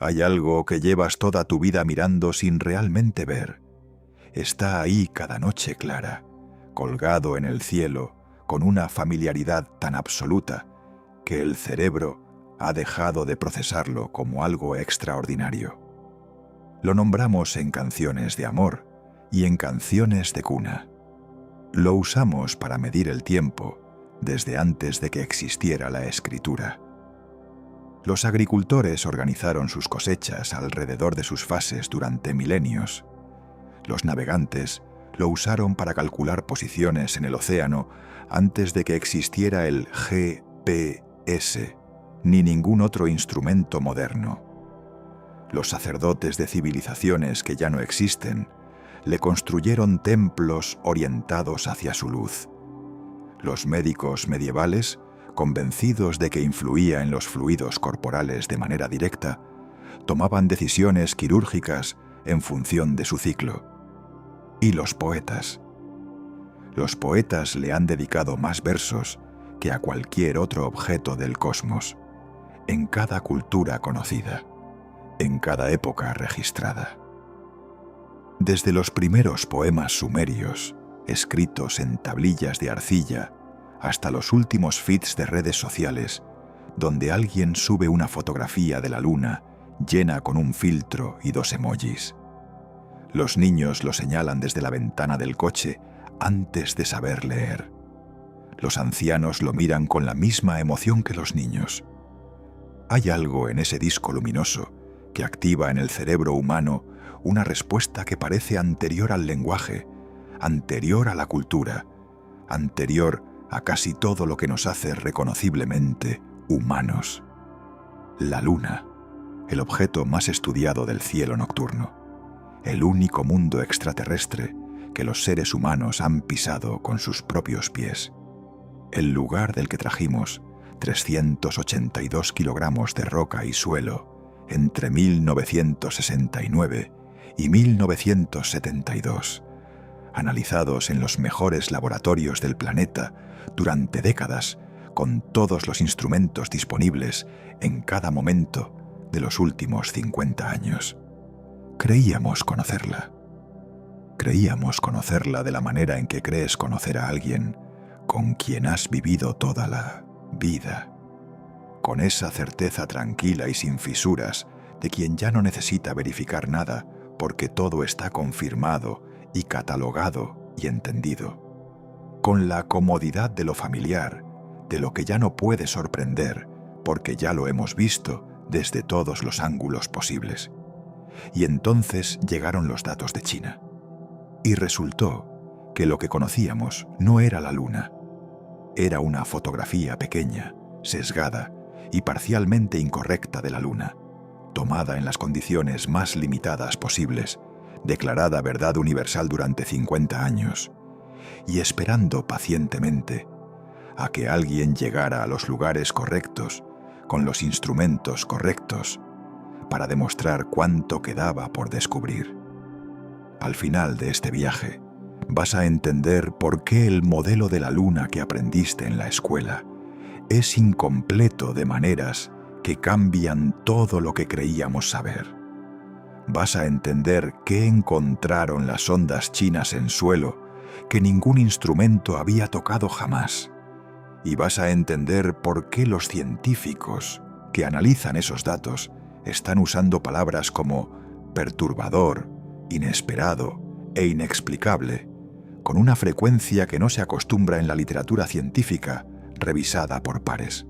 Hay algo que llevas toda tu vida mirando sin realmente ver. Está ahí cada noche clara, colgado en el cielo, con una familiaridad tan absoluta que el cerebro ha dejado de procesarlo como algo extraordinario. Lo nombramos en canciones de amor y en canciones de cuna. Lo usamos para medir el tiempo desde antes de que existiera la escritura. Los agricultores organizaron sus cosechas alrededor de sus fases durante milenios. Los navegantes lo usaron para calcular posiciones en el océano antes de que existiera el GPS ni ningún otro instrumento moderno. Los sacerdotes de civilizaciones que ya no existen le construyeron templos orientados hacia su luz. Los médicos medievales, convencidos de que influía en los fluidos corporales de manera directa, tomaban decisiones quirúrgicas en función de su ciclo. Y los poetas. Los poetas le han dedicado más versos que a cualquier otro objeto del cosmos, en cada cultura conocida, en cada época registrada. Desde los primeros poemas sumerios, escritos en tablillas de arcilla, hasta los últimos feeds de redes sociales, donde alguien sube una fotografía de la luna llena con un filtro y 2 emojis. Los niños lo señalan desde la ventana del coche antes de saber leer. Los ancianos lo miran con la misma emoción que los niños. Hay algo en ese disco luminoso que activa en el cerebro humano una respuesta que parece anterior al lenguaje, anterior a la cultura, anterior a casi todo lo que nos hace reconociblemente humanos. La luna, el objeto más estudiado del cielo nocturno, el único mundo extraterrestre que los seres humanos han pisado con sus propios pies, el lugar del que trajimos 382 kilogramos de roca y suelo entre 1969 y 1972, analizados en los mejores laboratorios del planeta durante décadas, con todos los instrumentos disponibles en cada momento de los últimos 50 años. Creíamos conocerla. Creíamos conocerla de la manera en que crees conocer a alguien con quien has vivido toda la vida, con esa certeza tranquila y sin fisuras de quien ya no necesita verificar nada porque todo está confirmado y catalogado y entendido, con la comodidad de lo familiar, de lo que ya no puede sorprender porque ya lo hemos visto desde todos los ángulos posibles. Y entonces llegaron los datos de China. Y resultó que lo que conocíamos no era la luna. Era una fotografía pequeña, sesgada y parcialmente incorrecta de la luna, tomada en las condiciones más limitadas posibles, declarada verdad universal durante 50 años, y esperando pacientemente a que alguien llegara a los lugares correctos, con los instrumentos correctos, para demostrar cuánto quedaba por descubrir. Al final de este viaje, vas a entender por qué el modelo de la luna que aprendiste en la escuela es incompleto de maneras que cambian todo lo que creíamos saber. Vas a entender qué encontraron las ondas chinas en suelo que ningún instrumento había tocado jamás. Y vas a entender por qué los científicos que analizan esos datos están usando palabras como perturbador, inesperado e inexplicable, con una frecuencia que no se acostumbra en la literatura científica revisada por pares.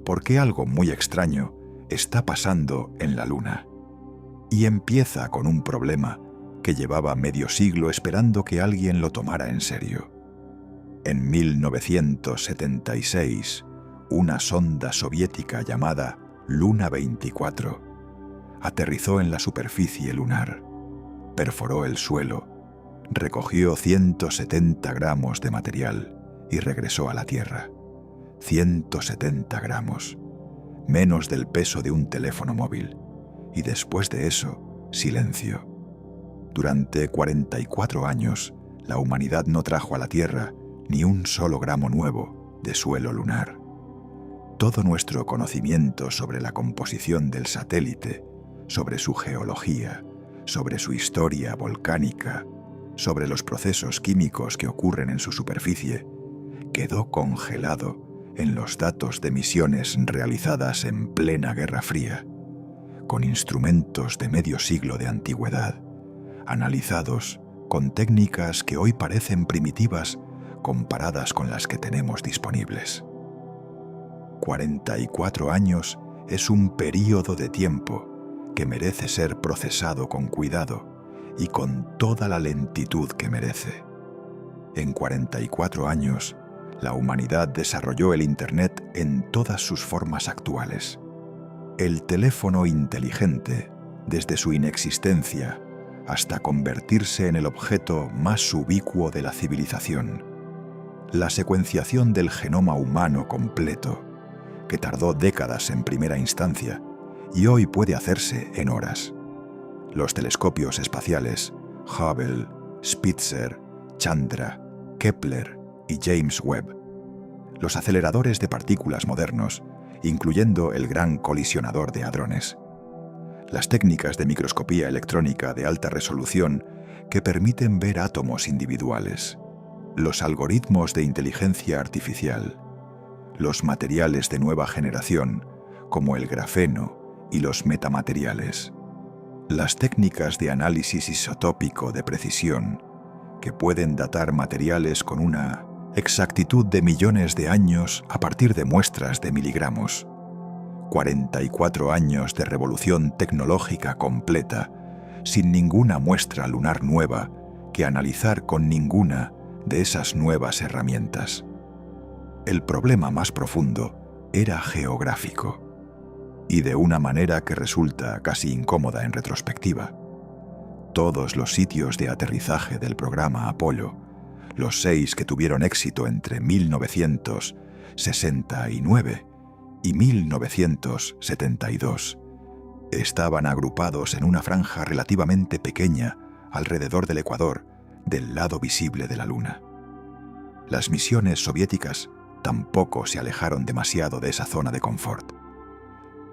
Porque algo muy extraño está pasando en la luna. Y empieza con un problema que llevaba medio siglo esperando que alguien lo tomara en serio. En 1976, una sonda soviética llamada Luna 24 aterrizó en la superficie lunar, perforó el suelo, recogió 170 gramos de material y regresó a la Tierra. 170 gramos, menos del peso de un teléfono móvil. Y después de eso, silencio. Durante 44 años, la humanidad no trajo a la Tierra ni un solo gramo nuevo de suelo lunar. Todo nuestro conocimiento sobre la composición del satélite sobre su geología, sobre su historia volcánica, sobre los procesos químicos que ocurren en su superficie, quedó congelado en los datos de misiones realizadas en plena Guerra Fría, con instrumentos de medio siglo de antigüedad, analizados con técnicas que hoy parecen primitivas comparadas con las que tenemos disponibles. 44 años es un período de tiempo que merece ser procesado con cuidado y con toda la lentitud que merece. En 44 años, la humanidad desarrolló el Internet en todas sus formas actuales. El teléfono inteligente, desde su inexistencia hasta convertirse en el objeto más ubicuo de la civilización. La secuenciación del genoma humano completo, que tardó décadas en primera instancia y hoy puede hacerse en horas. Los telescopios espaciales Hubble, Spitzer, Chandra, Kepler y James Webb. Los aceleradores de partículas modernos, incluyendo el Gran Colisionador de Hadrones. Las técnicas de microscopía electrónica de alta resolución que permiten ver átomos individuales. Los algoritmos de inteligencia artificial. Los materiales de nueva generación, como el grafeno y los metamateriales. Las técnicas de análisis isotópico de precisión, que pueden datar materiales con una exactitud de millones de años a partir de muestras de miligramos. 44 años de revolución tecnológica completa, sin ninguna muestra lunar nueva que analizar con ninguna de esas nuevas herramientas. El problema más profundo era geográfico, y de una manera que resulta casi incómoda en retrospectiva. Todos los sitios de aterrizaje del programa Apolo, los 6 que tuvieron éxito entre 1969 y 1972, estaban agrupados en una franja relativamente pequeña alrededor del ecuador del lado visible de la Luna. Las misiones soviéticas tampoco se alejaron demasiado de esa zona de confort.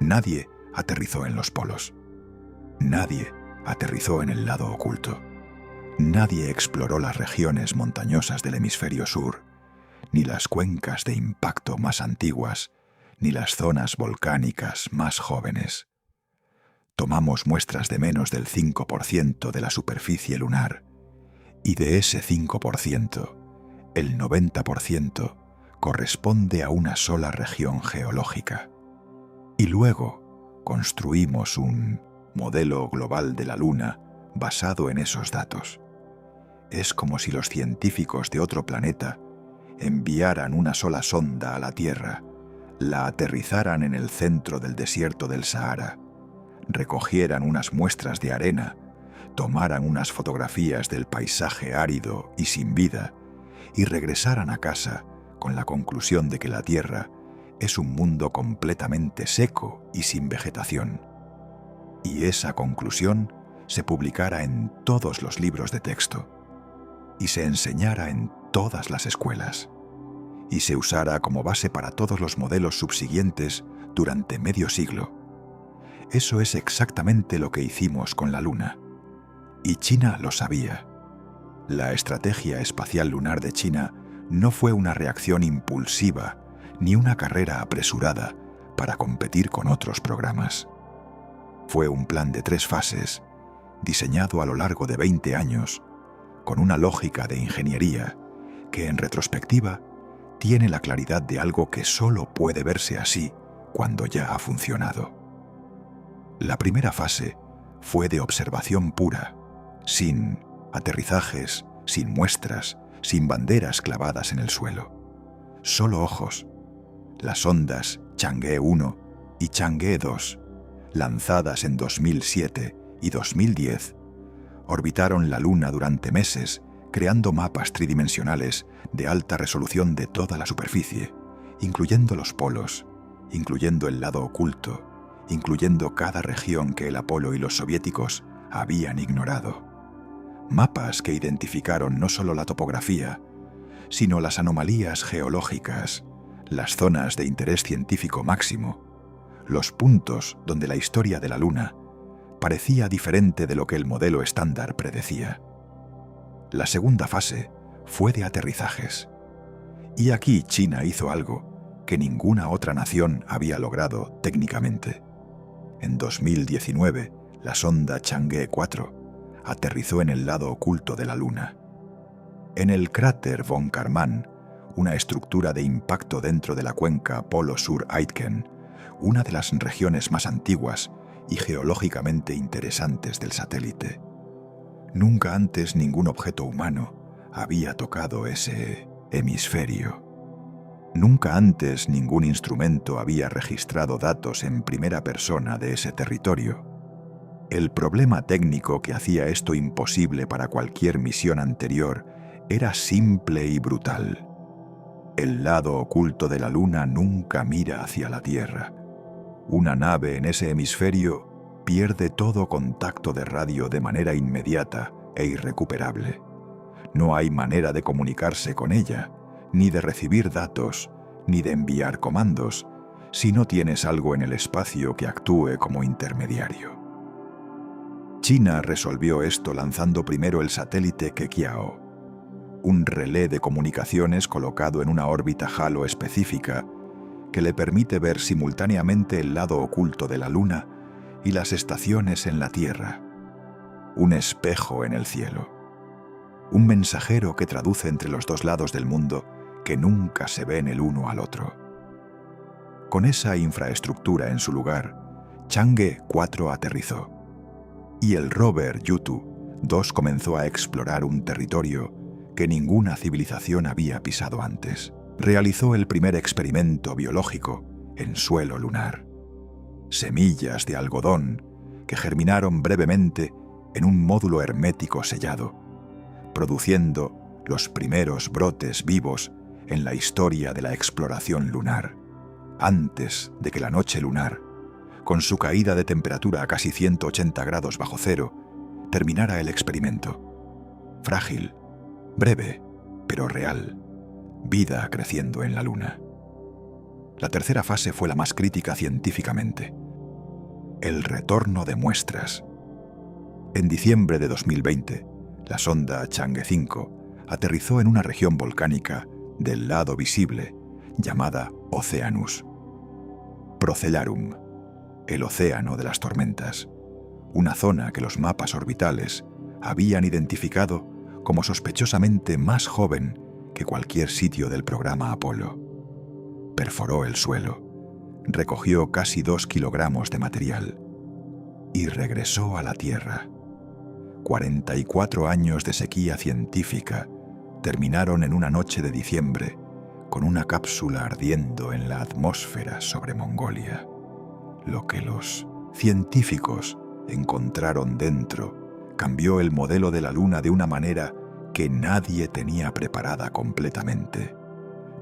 Nadie aterrizó en los polos. Nadie aterrizó en el lado oculto. Nadie exploró las regiones montañosas del hemisferio sur, ni las cuencas de impacto más antiguas, ni las zonas volcánicas más jóvenes. Tomamos muestras de menos del 5% de la superficie lunar, y de ese 5%, el 90% corresponde a una sola región geológica. Y luego construimos un modelo global de la Luna basado en esos datos. Es como si los científicos de otro planeta enviaran una sola sonda a la Tierra, la aterrizaran en el centro del desierto del Sahara, recogieran unas muestras de arena, tomaran unas fotografías del paisaje árido y sin vida y regresaran a casa con la conclusión de que la Tierra es un mundo completamente seco y sin vegetación. Y esa conclusión se publicara en todos los libros de texto y se enseñara en todas las escuelas y se usara como base para todos los modelos subsiguientes durante medio siglo. Eso es exactamente lo que hicimos con la Luna. Y China lo sabía. La estrategia espacial lunar de China no fue una reacción impulsiva ni una carrera apresurada para competir con otros programas. Fue un plan de 3 fases, diseñado a lo largo de 20 años, con una lógica de ingeniería que en retrospectiva tiene la claridad de algo que solo puede verse así cuando ya ha funcionado. La primera fase fue de observación pura, sin aterrizajes, sin muestras, sin banderas clavadas en el suelo. Solo ojos. Las sondas Chang'e 1 y Chang'e 2, lanzadas en 2007 y 2010, orbitaron la Luna durante meses, creando mapas tridimensionales de alta resolución de toda la superficie, incluyendo los polos, incluyendo el lado oculto, incluyendo cada región que el Apolo y los soviéticos habían ignorado. Mapas que identificaron no solo la topografía, sino las anomalías geológicas, las zonas de interés científico máximo, los puntos donde la historia de la Luna parecía diferente de lo que el modelo estándar predecía. La segunda fase fue de aterrizajes. Y aquí China hizo algo que ninguna otra nación había logrado técnicamente. En 2019, la sonda Chang'e 4 aterrizó en el lado oculto de la Luna. En el cráter von Karman, una estructura de impacto dentro de la cuenca Polo Sur-Aitken, una de las regiones más antiguas y geológicamente interesantes del satélite. Nunca antes ningún objeto humano había tocado ese hemisferio. Nunca antes ningún instrumento había registrado datos en primera persona de ese territorio. El problema técnico que hacía esto imposible para cualquier misión anterior era simple y brutal. El lado oculto de la Luna nunca mira hacia la Tierra. Una nave en ese hemisferio pierde todo contacto de radio de manera inmediata e irrecuperable. No hay manera de comunicarse con ella, ni de recibir datos, ni de enviar comandos, si no tienes algo en el espacio que actúe como intermediario. China resolvió esto lanzando primero el satélite Keqiao, un relé de comunicaciones colocado en una órbita halo específica que le permite ver simultáneamente el lado oculto de la Luna y las estaciones en la Tierra. Un espejo en el cielo. Un mensajero que traduce entre los dos lados del mundo que nunca se ven el uno al otro. Con esa infraestructura en su lugar, Chang'e 4 aterrizó. Y el rover Yutu 2 comenzó a explorar un territorio que ninguna civilización había pisado antes. Realizó el primer experimento biológico en suelo lunar. Semillas de algodón que germinaron brevemente en un módulo hermético sellado, produciendo los primeros brotes vivos en la historia de la exploración lunar, antes de que la noche lunar, con su caída de temperatura a casi 180 grados bajo cero, terminara el experimento. Frágil, breve, pero real. Vida creciendo en la Luna. La tercera fase fue la más crítica científicamente. El retorno de muestras. En diciembre de 2020, la sonda Chang'e 5 aterrizó en una región volcánica del lado visible llamada Oceanus. Procellarum, el océano de las tormentas, una zona que los mapas orbitales habían identificado como sospechosamente más joven que cualquier sitio del programa Apolo. Perforó el suelo, recogió casi 2 kilogramos de material y regresó a la Tierra. 44 años de sequía científica terminaron en una noche de diciembre con una cápsula ardiendo en la atmósfera sobre Mongolia. Lo que los científicos encontraron dentro cambió el modelo de la Luna de una manera que nadie tenía preparada completamente.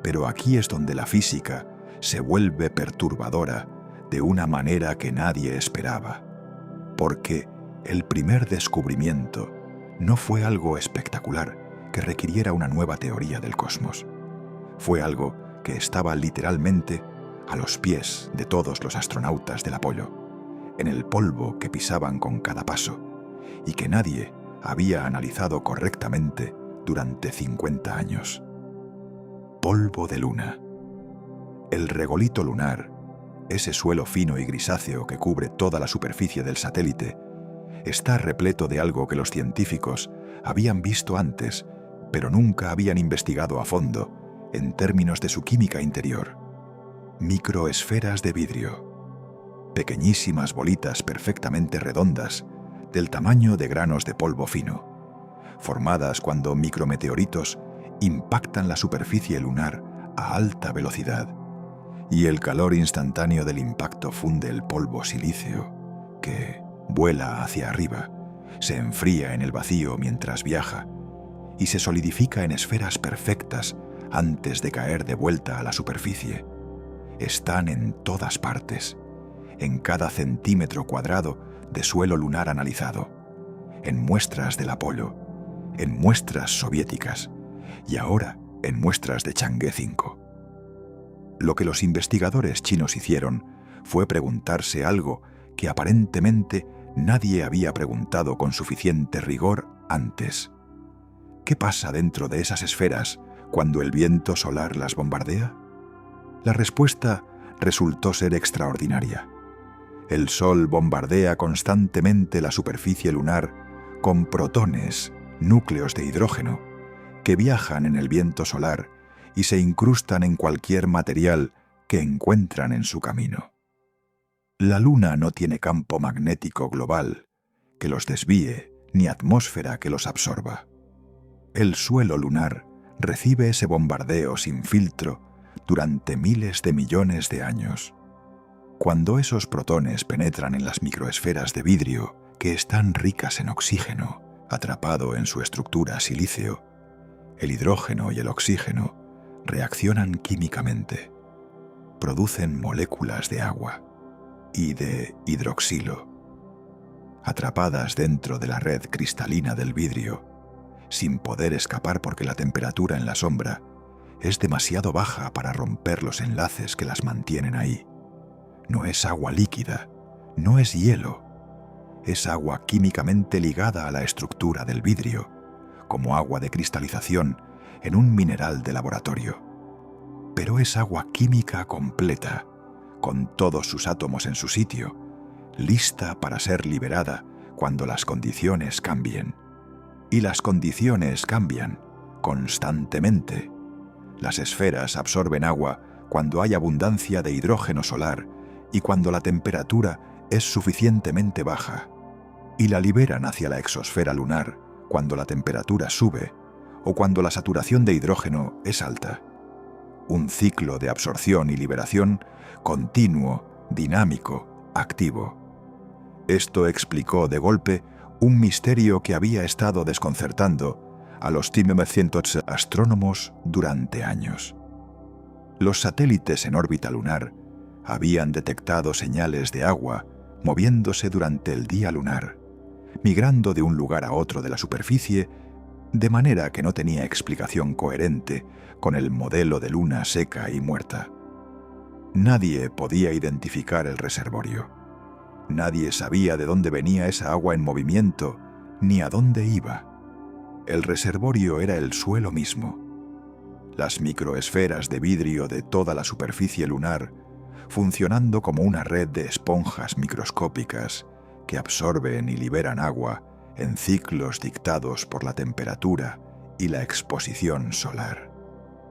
Pero aquí es donde la física se vuelve perturbadora de una manera que nadie esperaba. Porque el primer descubrimiento no fue algo espectacular que requiriera una nueva teoría del cosmos. Fue algo que estaba literalmente a los pies de todos los astronautas del Apolo, en el polvo que pisaban con cada paso, y que nadie había analizado correctamente durante 50 años. Polvo de luna. El regolito lunar, ese suelo fino y grisáceo que cubre toda la superficie del satélite, está repleto de algo que los científicos habían visto antes, pero nunca habían investigado a fondo en términos de su química interior. Microesferas de vidrio. Pequeñísimas bolitas perfectamente redondas, del tamaño de granos de polvo fino, formadas cuando micrometeoritos impactan la superficie lunar a alta velocidad, y el calor instantáneo del impacto funde el polvo silíceo, que vuela hacia arriba, se enfría en el vacío mientras viaja, y se solidifica en esferas perfectas antes de caer de vuelta a la superficie. Están en todas partes, en cada centímetro cuadrado de suelo lunar analizado, en muestras del Apolo, en muestras soviéticas y ahora en muestras de Chang'e 5. Lo que los investigadores chinos hicieron fue preguntarse algo que aparentemente Nadie había preguntado con suficiente rigor antes. ¿Qué pasa dentro de esas esferas cuando el viento solar las bombardea? La respuesta resultó ser extraordinaria. El Sol bombardea constantemente la superficie lunar con protones, núcleos de hidrógeno, que viajan en el viento solar y se incrustan en cualquier material que encuentran en su camino. La Luna no tiene campo magnético global que los desvíe ni atmósfera que los absorba. El suelo lunar recibe ese bombardeo sin filtro durante miles de millones de años. Cuando esos protones penetran en las microesferas de vidrio, que están ricas en oxígeno, atrapado en su estructura silíceo, el hidrógeno y el oxígeno reaccionan químicamente. Producen moléculas de agua y de hidroxilo, atrapadas dentro de la red cristalina del vidrio, sin poder escapar porque la temperatura en la sombra es demasiado baja para romper los enlaces que las mantienen ahí. No es agua líquida, no es hielo, es agua químicamente ligada a la estructura del vidrio, como agua de cristalización en un mineral de laboratorio. Pero es agua química completa, con todos sus átomos en su sitio, lista para ser liberada cuando las condiciones cambien. Y las condiciones cambian constantemente. Las esferas absorben agua cuando hay abundancia de hidrógeno solar y cuando la temperatura es suficientemente baja, y la liberan hacia la exosfera lunar cuando la temperatura sube o cuando la saturación de hidrógeno es alta. Un ciclo de absorción y liberación continuo, dinámico, activo. Esto explicó de golpe un misterio que había estado desconcertando a los 1900 astrónomos durante años. Los satélites en órbita lunar habían detectado señales de agua moviéndose durante el día lunar, migrando de un lugar a otro de la superficie, de manera que no tenía explicación coherente con el modelo de luna seca y muerta. Nadie podía identificar el reservorio. Nadie sabía de dónde venía esa agua en movimiento, ni a dónde iba. El reservorio era el suelo mismo. Las microesferas de vidrio de toda la superficie lunar, funcionando como una red de esponjas microscópicas que absorben y liberan agua en ciclos dictados por la temperatura y la exposición solar.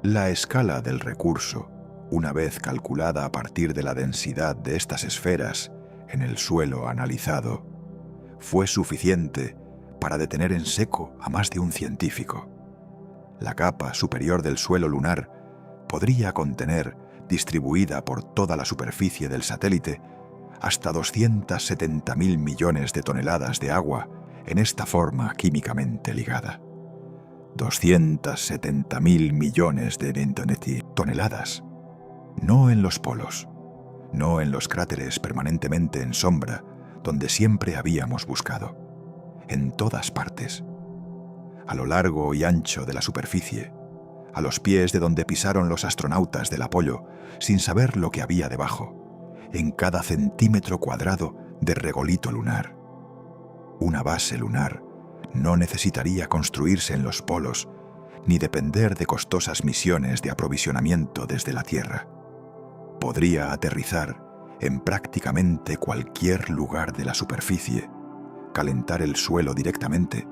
La escala del recurso, una vez calculada a partir de la densidad de estas esferas en el suelo analizado, fue suficiente para detener en seco a más de un científico. La capa superior del suelo lunar podría contener, distribuida por toda la superficie del satélite, hasta 270.000 millones de toneladas de agua en esta forma químicamente ligada. 270.000 millones de toneladas. No en los polos, no en los cráteres permanentemente en sombra, donde siempre habíamos buscado. En todas partes. A lo largo y ancho de la superficie, a los pies de donde pisaron los astronautas del Apolo, sin saber lo que había debajo, en cada centímetro cuadrado de regolito lunar. Una base lunar no necesitaría construirse en los polos, ni depender de costosas misiones de aprovisionamiento desde la Tierra. Podría aterrizar en prácticamente cualquier lugar de la superficie, calentar el suelo directamente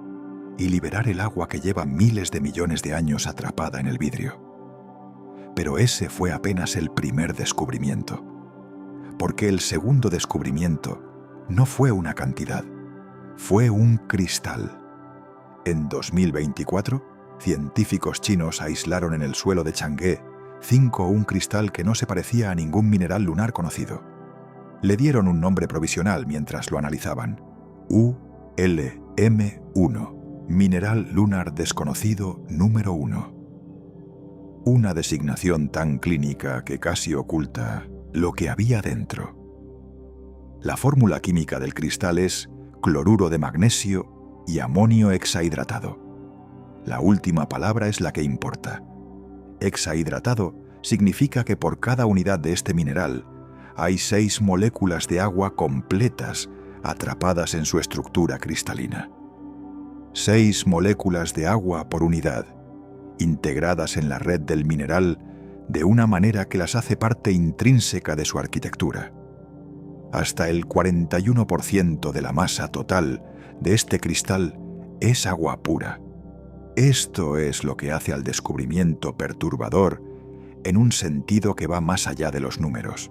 y liberar el agua que lleva miles de millones de años atrapada en el vidrio. Pero ese fue apenas el primer descubrimiento, porque el segundo descubrimiento no fue una cantidad, fue un cristal. En 2024, científicos chinos aislaron en el suelo de Chang'e un cristal que no se parecía a ningún mineral lunar conocido. Le dieron un nombre provisional mientras lo analizaban: ULM1, mineral lunar desconocido número 1. Una designación tan clínica que casi oculta lo que había dentro. La fórmula química del cristal es cloruro de magnesio y amonio hexahidratado. La última palabra es la que importa. Hexahidratado significa que por cada unidad de este mineral hay 6 moléculas de agua completas atrapadas en su estructura cristalina. 6 moléculas de agua por unidad, integradas en la red del mineral de una manera que las hace parte intrínseca de su arquitectura. Hasta el 41% de la masa total de este cristal es agua pura. Esto es lo que hace al descubrimiento perturbador en un sentido que va más allá de los números.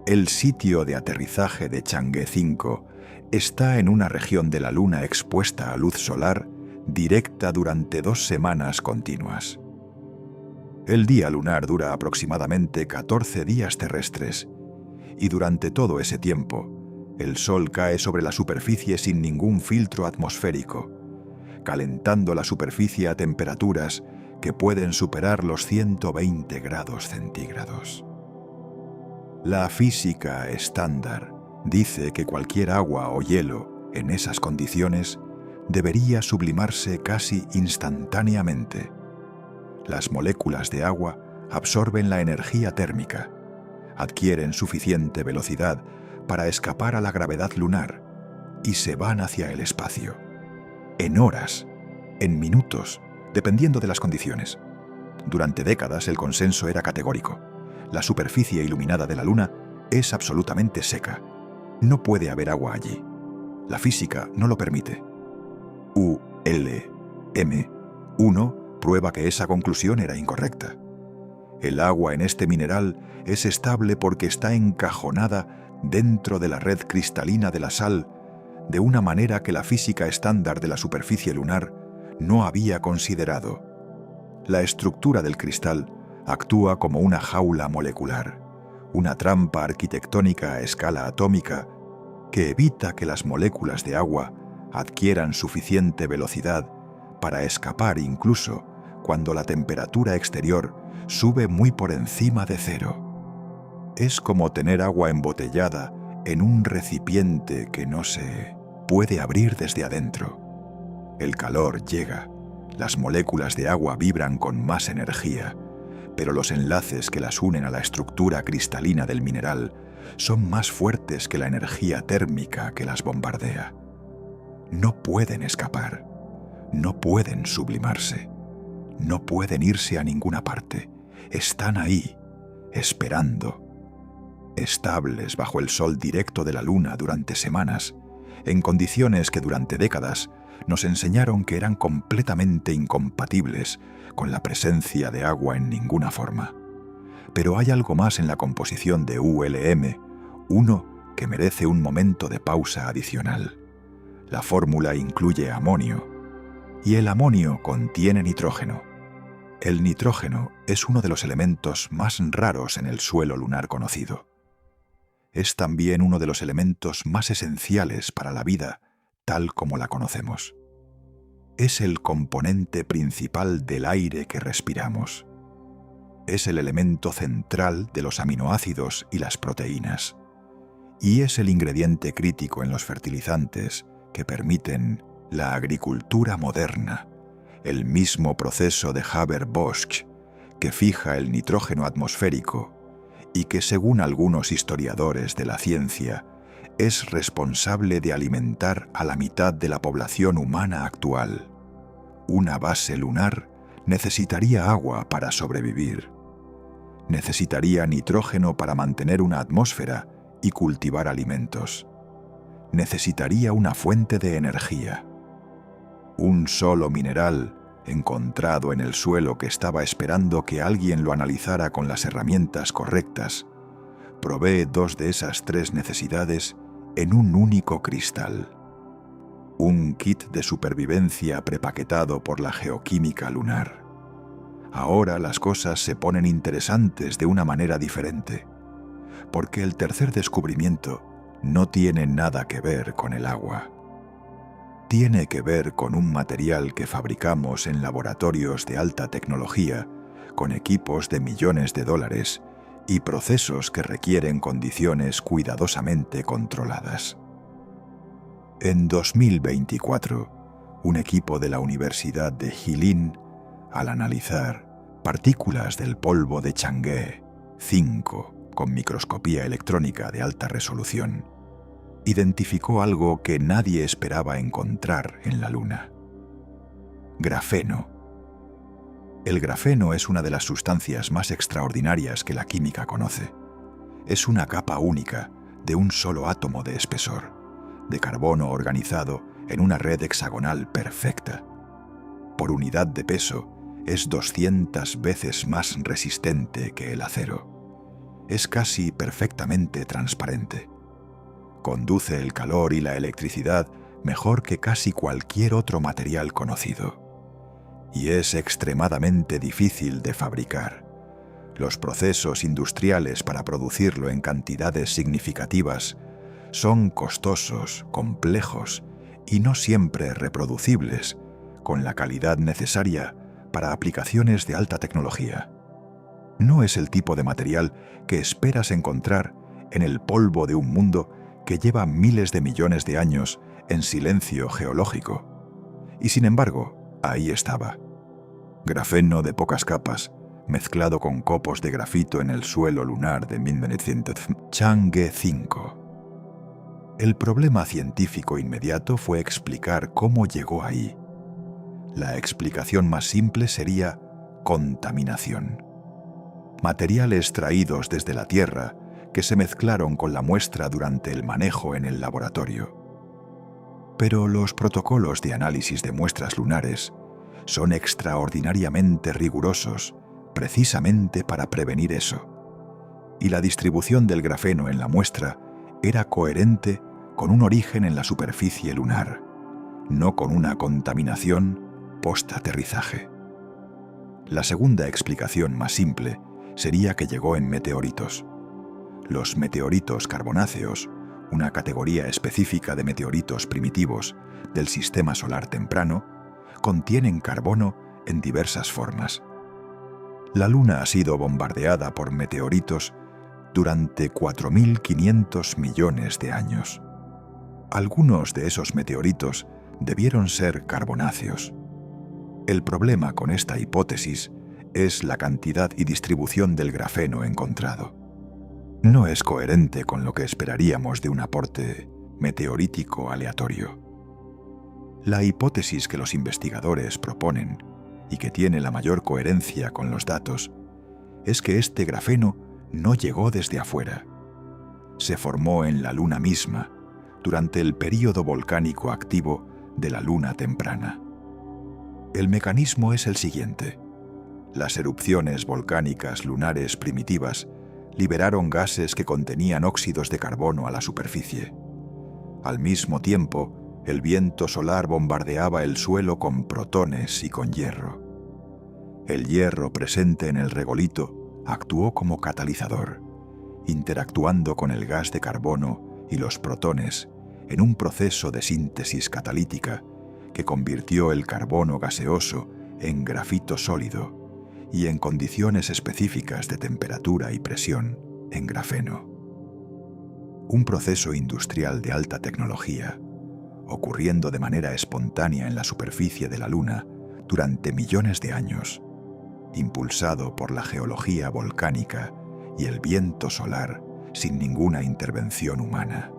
El sitio de aterrizaje de Chang'e 5 está en una región de la Luna expuesta a luz solar directa durante 2 semanas continuas. El día lunar dura aproximadamente 14 días terrestres, y durante todo ese tiempo, el Sol cae sobre la superficie sin ningún filtro atmosférico, calentando la superficie a temperaturas que pueden superar los 120 grados centígrados. La física estándar dice que cualquier agua o hielo en esas condiciones debería sublimarse casi instantáneamente. Las moléculas de agua absorben la energía térmica, adquieren suficiente velocidad para escapar a la gravedad lunar y se van hacia el espacio. En horas, en minutos, dependiendo de las condiciones. Durante décadas el consenso era categórico. La superficie iluminada de la Luna es absolutamente seca. No puede haber agua allí. La física no lo permite. ULM-1 prueba que esa conclusión era incorrecta. El agua en este mineral es estable porque está encajonada dentro de la red cristalina de la sal de una manera que la física estándar de la superficie lunar no había considerado. La estructura del cristal actúa como una jaula molecular, una trampa arquitectónica a escala atómica que evita que las moléculas de agua adquieran suficiente velocidad para escapar incluso cuando la temperatura exterior sube muy por encima de 0. Es como tener agua embotellada en un recipiente que no se puede abrir desde adentro. El calor llega, las moléculas de agua vibran con más energía, pero los enlaces que las unen a la estructura cristalina del mineral son más fuertes que la energía térmica que las bombardea. No pueden escapar, no pueden sublimarse, no pueden irse a ninguna parte. Están ahí, esperando, estables bajo el sol directo de la Luna durante semanas, en condiciones que durante décadas nos enseñaron que eran completamente incompatibles con la presencia de agua en ninguna forma. Pero hay algo más en la composición de ULM-1 que merece un momento de pausa adicional. La fórmula incluye amonio, y el amonio contiene nitrógeno. El nitrógeno es uno de los elementos más raros en el suelo lunar conocido. Es también uno de los elementos más esenciales para la vida tal como la conocemos. Es el componente principal del aire que respiramos. Es el elemento central de los aminoácidos y las proteínas. Y es el ingrediente crítico en los fertilizantes que permiten la agricultura moderna, el mismo proceso de Haber-Bosch que fija el nitrógeno atmosférico y que, según algunos historiadores de la ciencia, es responsable de alimentar a la mitad de la población humana actual. Una base lunar necesitaría agua para sobrevivir. Necesitaría nitrógeno para mantener una atmósfera y cultivar alimentos. Necesitaría una fuente de energía. Un solo mineral encontrado en el suelo que estaba esperando que alguien lo analizara con las herramientas correctas, provee 2 de esas 3 necesidades en un único cristal. Un kit de supervivencia prepaquetado por la geoquímica lunar. Ahora las cosas se ponen interesantes de una manera diferente, porque el tercer descubrimiento no tiene nada que ver con el agua. Tiene que ver con un material que fabricamos en laboratorios de alta tecnología, con equipos de millones de dólares y procesos que requieren condiciones cuidadosamente controladas. En 2024, un equipo de la Universidad de Jilin, al analizar partículas del polvo de Chang'e 5 con microscopía electrónica de alta resolución, identificó algo que nadie esperaba encontrar en la Luna: grafeno. El grafeno es una de las sustancias más extraordinarias que la química conoce. Es una capa única de un solo átomo de espesor, de carbono organizado en una red hexagonal perfecta. Por unidad de peso, es 200 veces más resistente que el acero. Es casi perfectamente transparente. Conduce el calor y la electricidad mejor que casi cualquier otro material conocido. Y es extremadamente difícil de fabricar. Los procesos industriales para producirlo en cantidades significativas son costosos, complejos y no siempre reproducibles, con la calidad necesaria para aplicaciones de alta tecnología. No es el tipo de material que esperas encontrar en el polvo de un mundo que lleva miles de millones de años en silencio geológico. Y sin embargo, ahí estaba. Grafeno de pocas capas, mezclado con copos de grafito en el suelo lunar de 1900, Chang'e 5. El problema científico inmediato fue explicar cómo llegó ahí. La explicación más simple sería contaminación. Materiales traídos desde la Tierra que se mezclaron con la muestra durante el manejo en el laboratorio. Pero los protocolos de análisis de muestras lunares son extraordinariamente rigurosos, precisamente para prevenir eso. Y la distribución del grafeno en la muestra era coherente con un origen en la superficie lunar, no con una contaminación post-aterrizaje. La segunda explicación más simple sería que llegó en meteoritos. Los meteoritos carbonáceos, una categoría específica de meteoritos primitivos del sistema solar temprano, contienen carbono en diversas formas. La Luna ha sido bombardeada por meteoritos durante 4.500 millones de años. Algunos de esos meteoritos debieron ser carbonáceos. El problema con esta hipótesis es la cantidad y distribución del grafeno encontrado. No es coherente con lo que esperaríamos de un aporte meteorítico aleatorio. La hipótesis que los investigadores proponen, y que tiene la mayor coherencia con los datos, es que este grafeno no llegó desde afuera. Se formó en la Luna misma, durante el período volcánico activo de la Luna temprana. El mecanismo es el siguiente. Las erupciones volcánicas lunares primitivas liberaron gases que contenían óxidos de carbono a la superficie. Al mismo tiempo, el viento solar bombardeaba el suelo con protones y con hierro. El hierro presente en el regolito actuó como catalizador, interactuando con el gas de carbono y los protones en un proceso de síntesis catalítica que convirtió el carbono gaseoso en grafito sólido y en condiciones específicas de temperatura y presión en grafeno. Un proceso industrial de alta tecnología, ocurriendo de manera espontánea en la superficie de la Luna durante millones de años, impulsado por la geología volcánica y el viento solar sin ninguna intervención humana.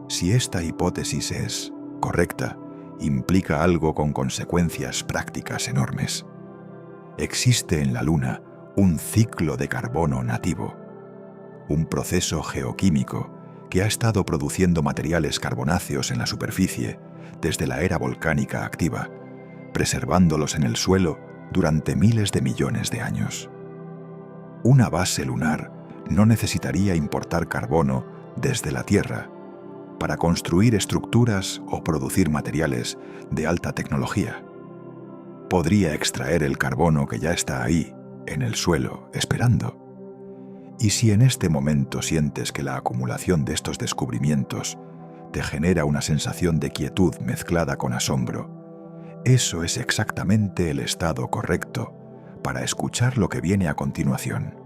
Si esta hipótesis es correcta, implica algo con consecuencias prácticas enormes. Existe en la Luna un ciclo de carbono nativo, un proceso geoquímico que ha estado produciendo materiales carbonáceos en la superficie desde la era volcánica activa, preservándolos en el suelo durante miles de millones de años. Una base lunar no necesitaría importar carbono desde la Tierra para construir estructuras o producir materiales de alta tecnología. Podría extraer el carbono que ya está ahí, en el suelo, esperando. Y si en este momento sientes que la acumulación de estos descubrimientos te genera una sensación de quietud mezclada con asombro, eso es exactamente el estado correcto para escuchar lo que viene a continuación.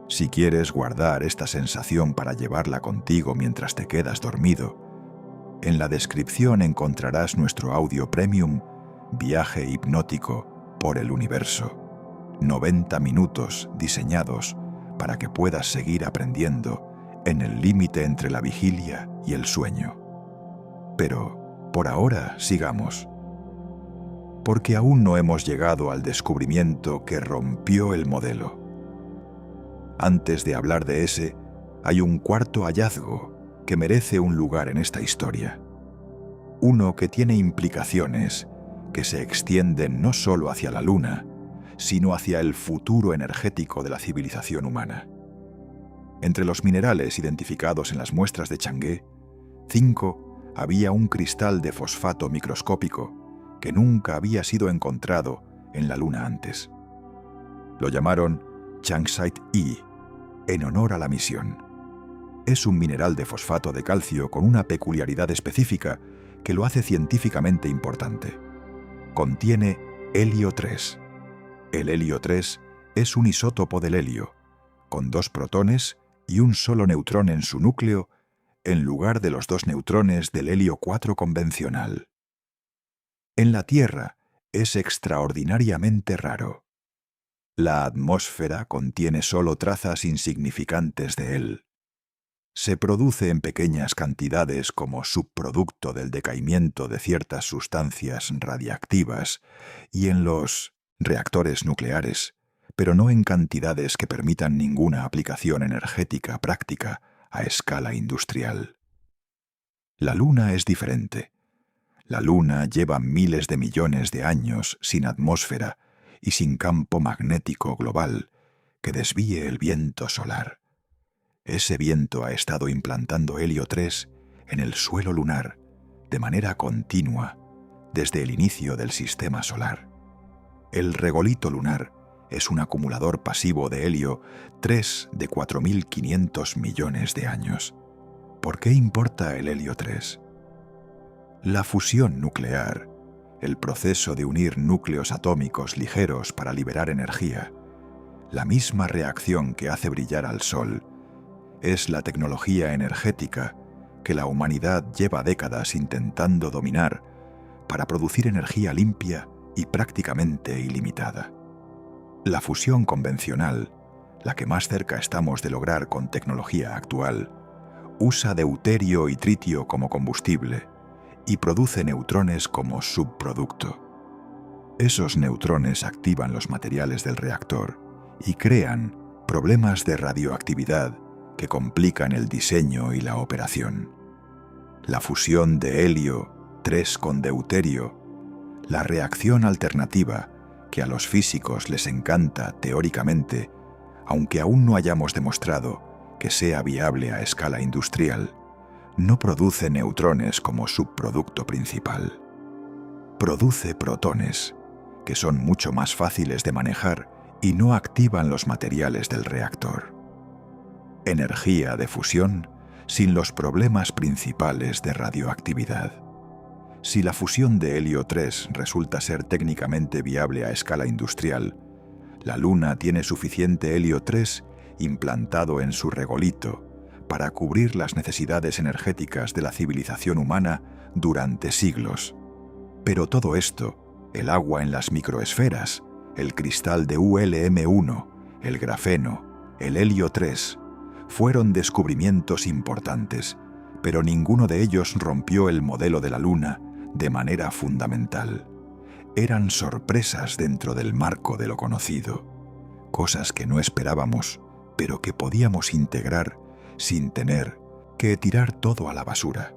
Si quieres guardar esta sensación para llevarla contigo mientras te quedas dormido, en la descripción encontrarás nuestro audio premium Viaje hipnótico por el universo. 90 minutos diseñados para que puedas seguir aprendiendo en el límite entre la vigilia y el sueño. Pero, por ahora, sigamos, porque aún no hemos llegado al descubrimiento que rompió el modelo. Antes de hablar de ese, hay un cuarto hallazgo que merece un lugar en esta historia. Uno que tiene implicaciones que se extienden no solo hacia la Luna, sino hacia el futuro energético de la civilización humana. Entre los minerales identificados en las muestras de Chang'e, 5, había un cristal de fosfato microscópico que nunca había sido encontrado en la Luna antes. Lo llamaron Chang'e en honor a la misión. Es un mineral de fosfato de calcio con una peculiaridad específica que lo hace científicamente importante. Contiene helio 3. El helio 3 es un isótopo del helio, con 2 protones y un solo neutrón en su núcleo, en lugar de los 2 neutrones del helio 4 convencional. En la Tierra es extraordinariamente raro. La atmósfera contiene solo trazas insignificantes de él. Se produce en pequeñas cantidades como subproducto del decaimiento de ciertas sustancias radiactivas y en los reactores nucleares, pero no en cantidades que permitan ninguna aplicación energética práctica a escala industrial. La Luna es diferente. La Luna lleva miles de millones de años sin atmósfera y sin campo magnético global que desvíe el viento solar. Ese viento ha estado implantando helio 3 en el suelo lunar de manera continua desde el inicio del sistema solar. El regolito lunar es un acumulador pasivo de helio 3 de 4.500 millones de años. ¿Por qué importa el helio 3? La fusión nuclear, el proceso de unir núcleos atómicos ligeros para liberar energía, la misma reacción que hace brillar al Sol, es la tecnología energética que la humanidad lleva décadas intentando dominar para producir energía limpia y prácticamente ilimitada. La fusión convencional, la que más cerca estamos de lograr con tecnología actual, usa deuterio y tritio como combustible y produce neutrones como subproducto. Esos neutrones activan los materiales del reactor y crean problemas de radioactividad que complican el diseño y la operación. La fusión de helio 3 con deuterio, la reacción alternativa que a los físicos les encanta teóricamente, aunque aún no hayamos demostrado que sea viable a escala industrial, no produce neutrones como subproducto principal. Produce protones, que son mucho más fáciles de manejar y no activan los materiales del reactor. Energía de fusión sin los problemas principales de radioactividad. Si la fusión de helio 3 resulta ser técnicamente viable a escala industrial, la Luna tiene suficiente helio 3 implantado en su regolito para cubrir las necesidades energéticas de la civilización humana durante siglos. Pero todo esto, el agua en las microesferas, el cristal de ULM1, el grafeno, el helio 3, fueron descubrimientos importantes, pero ninguno de ellos rompió el modelo de la Luna de manera fundamental. Eran sorpresas dentro del marco de lo conocido, cosas que no esperábamos, pero que podíamos integrar sin tener que tirar todo a la basura.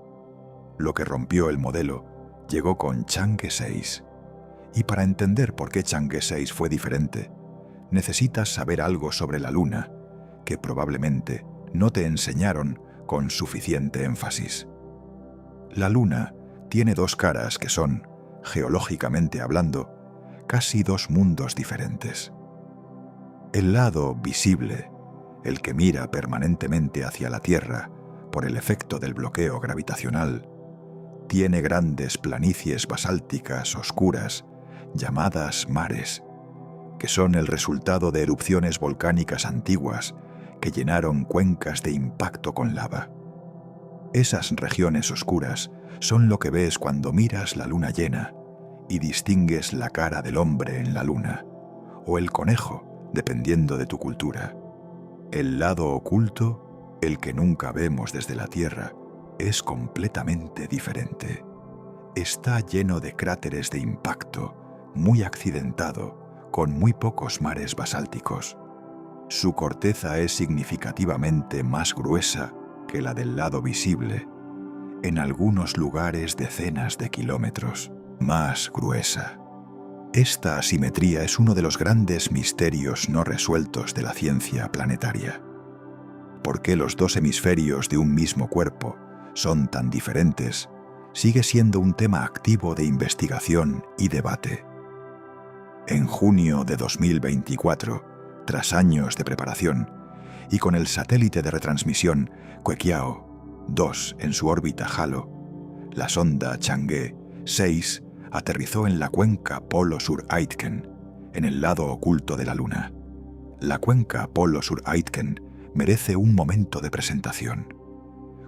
Lo que rompió el modelo llegó con Chang'e 6. Y para entender por qué Chang'e 6 fue diferente, necesitas saber algo sobre la Luna, que probablemente no te enseñaron con suficiente énfasis. La Luna tiene 2 caras que son, geológicamente hablando, casi 2 mundos diferentes. El lado visible, el que mira permanentemente hacia la Tierra por el efecto del bloqueo gravitacional, tiene grandes planicies basálticas oscuras llamadas mares, que son el resultado de erupciones volcánicas antiguas que llenaron cuencas de impacto con lava. Esas regiones oscuras son lo que ves cuando miras la luna llena y distingues la cara del hombre en la luna, o el conejo, dependiendo de tu cultura. El lado oculto El que nunca vemos desde la Tierra es completamente diferente. Está lleno de cráteres de impacto, muy accidentado, con muy pocos mares basálticos. Su corteza es significativamente más gruesa que la del lado visible, en algunos lugares decenas de kilómetros más gruesa. Esta asimetría es uno de los grandes misterios no resueltos de la ciencia planetaria. ¿Por qué los dos hemisferios de un mismo cuerpo son tan diferentes? Sigue siendo un tema activo de investigación y debate. En junio de 2024, tras años de preparación, y con el satélite de retransmisión Queqiao-2 en su órbita halo, la sonda Chang'e 6 aterrizó en la cuenca Polo Sur Aitken, en el lado oculto de la Luna. La cuenca Polo Sur Aitken merece un momento de presentación.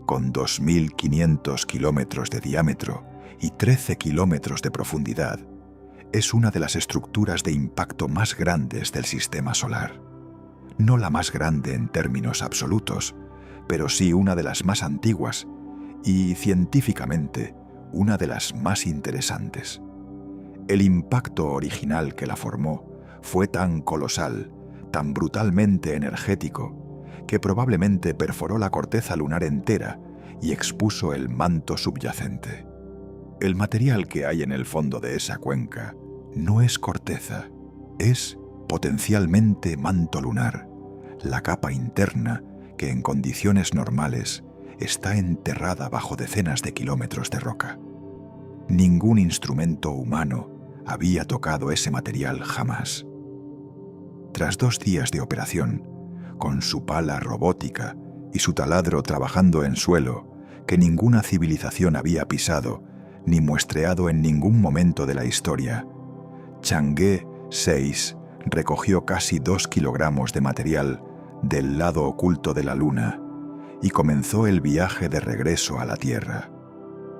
Con 2.500 kilómetros de diámetro y 13 kilómetros de profundidad, es una de las estructuras de impacto más grandes del sistema solar. No la más grande en términos absolutos, pero sí una de las más antiguas y, científicamente, una de las más interesantes. El impacto original que la formó fue tan colosal, tan brutalmente energético, que probablemente perforó la corteza lunar entera y expuso el manto subyacente. El material que hay en el fondo de esa cuenca no es corteza, es potencialmente manto lunar, la capa interna que en condiciones normales está enterrada bajo decenas de kilómetros de roca. Ningún instrumento humano había tocado ese material jamás. Tras 2 días de operación, con su pala robótica y su taladro trabajando en suelo que ninguna civilización había pisado ni muestreado en ningún momento de la historia, Chang'e 6 recogió casi 2 kilogramos de material del lado oculto de la Luna y comenzó el viaje de regreso a la Tierra.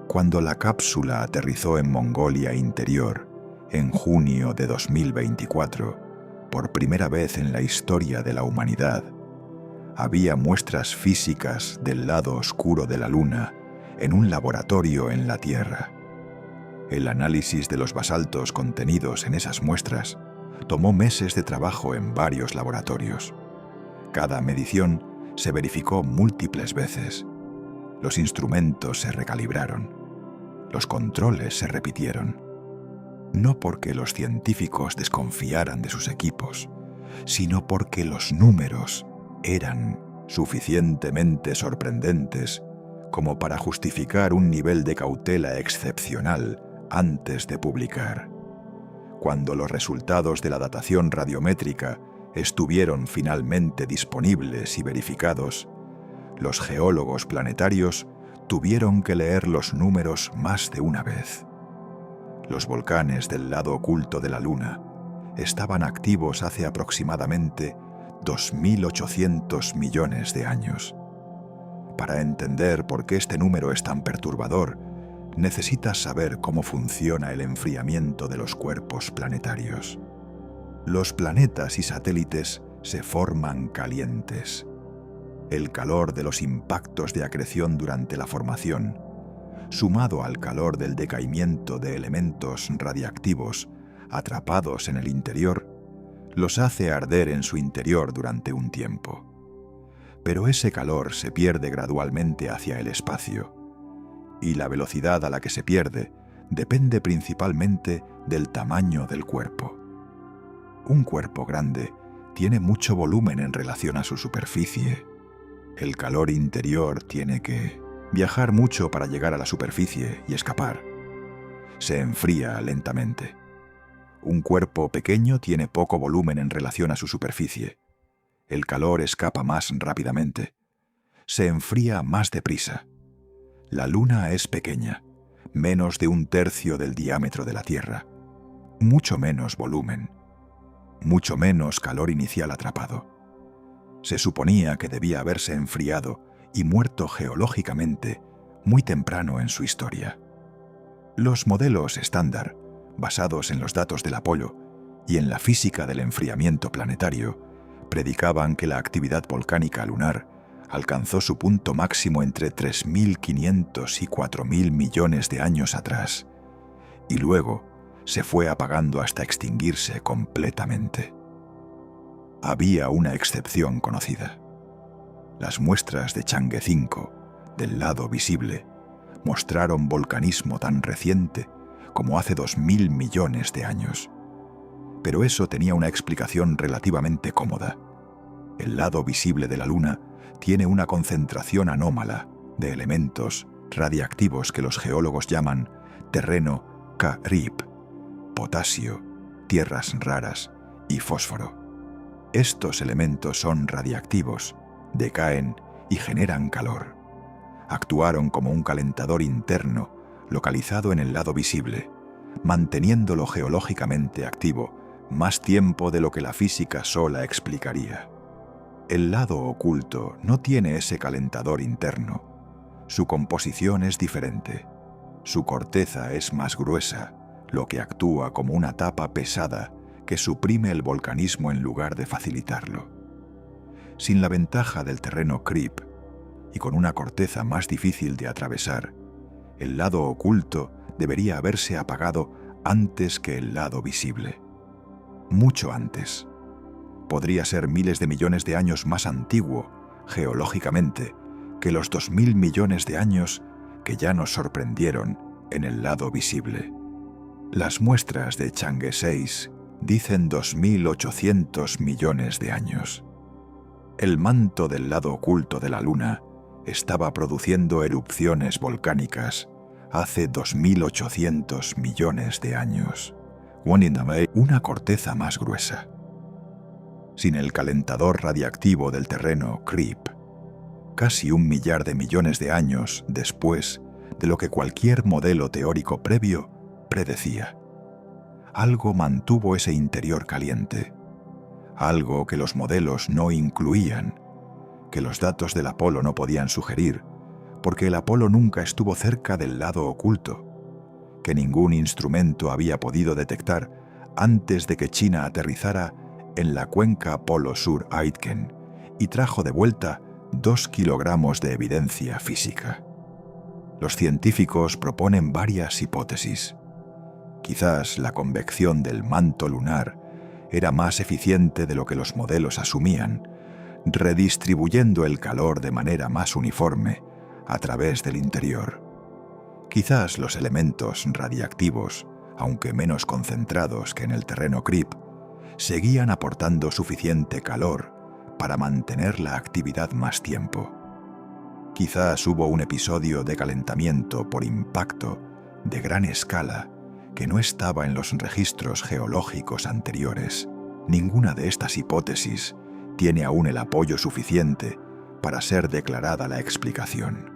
Cuando la cápsula aterrizó en Mongolia Interior en junio de 2024, por primera vez en la historia de la humanidad, había muestras físicas del lado oscuro de la Luna en un laboratorio en la Tierra. El análisis de los basaltos contenidos en esas muestras tomó meses de trabajo en varios laboratorios. Cada medición se verificó múltiples veces. Los instrumentos se recalibraron. Los controles se repitieron. No porque los científicos desconfiaran de sus equipos, sino porque los números eran suficientemente sorprendentes como para justificar un nivel de cautela excepcional antes de publicar. Cuando los resultados de la datación radiométrica estuvieron finalmente disponibles y verificados, los geólogos planetarios tuvieron que leer los números más de una vez. Los volcanes del lado oculto de la Luna estaban activos hace aproximadamente 2.800 millones de años. Para entender por qué este número es tan perturbador, necesitas saber cómo funciona el enfriamiento de los cuerpos planetarios. Los planetas y satélites se forman calientes. El calor de los impactos de acreción durante la formación, sumado al calor del decaimiento de elementos radiactivos atrapados en el interior, los hace arder en su interior durante un tiempo. Pero ese calor se pierde gradualmente hacia el espacio, y la velocidad a la que se pierde depende principalmente del tamaño del cuerpo. Un cuerpo grande tiene mucho volumen en relación a su superficie. El calor interior tiene que viajar mucho para llegar a la superficie y escapar. Se enfría lentamente. Un cuerpo pequeño tiene poco volumen en relación a su superficie. El calor escapa más rápidamente. Se enfría más deprisa. La Luna es pequeña, menos de 1/3 del diámetro de la Tierra. Mucho menos volumen. Mucho menos calor inicial atrapado. Se suponía que debía haberse enfriado y muerto geológicamente muy temprano en su historia. Los modelos estándar, basados en los datos del Apolo y en la física del enfriamiento planetario, predicaban que la actividad volcánica lunar alcanzó su punto máximo entre 3.500 y 4.000 millones de años atrás, y luego se fue apagando hasta extinguirse completamente. Había una excepción conocida. Las muestras de Chang'e 5, del lado visible, mostraron volcanismo tan reciente como hace 2.000 millones de años. Pero eso tenía una explicación relativamente cómoda. El lado visible de la Luna tiene una concentración anómala de elementos radiactivos que los geólogos llaman terreno K-RIP, potasio, tierras raras y fósforo. Estos elementos son radiactivos, decaen y generan calor. Actuaron como un calentador interno localizado en el lado visible, manteniéndolo geológicamente activo más tiempo de lo que la física sola explicaría. El lado oculto no tiene ese calentador interno. Su composición es diferente. Su corteza es más gruesa, lo que actúa como una tapa pesada que suprime el volcanismo en lugar de facilitarlo. Sin la ventaja del terreno CRIP y con una corteza más difícil de atravesar, el lado oculto debería haberse apagado antes que el lado visible. Mucho antes. Podría ser miles de millones de años más antiguo, geológicamente, que los 2.000 millones de años que ya nos sorprendieron en el lado visible. Las muestras de Chang'e 6 dicen 2.800 millones de años. El manto del lado oculto de la Luna estaba produciendo erupciones volcánicas hace 2.800 millones de años. Una corteza más gruesa. Sin el calentador radiactivo del terreno CRIP, casi 1 millar de millones de años después de lo que cualquier modelo teórico previo predecía. Algo mantuvo ese interior caliente, algo que los modelos no incluían, que los datos del Apolo no podían sugerir, porque el Apolo nunca estuvo cerca del lado oculto, que ningún instrumento había podido detectar antes de que China aterrizara en la cuenca Polo Sur Aitken y trajo de vuelta 2 kilogramos de evidencia física. Los científicos proponen varias hipótesis. Quizás la convección del manto lunar era más eficiente de lo que los modelos asumían, redistribuyendo el calor de manera más uniforme a través del interior. Quizás los elementos radiactivos, aunque menos concentrados que en el terreno CRIP, seguían aportando suficiente calor para mantener la actividad más tiempo. Quizás hubo un episodio de calentamiento por impacto de gran escala que no estaba en los registros geológicos anteriores. Ninguna de estas hipótesis tiene aún el apoyo suficiente para ser declarada la explicación.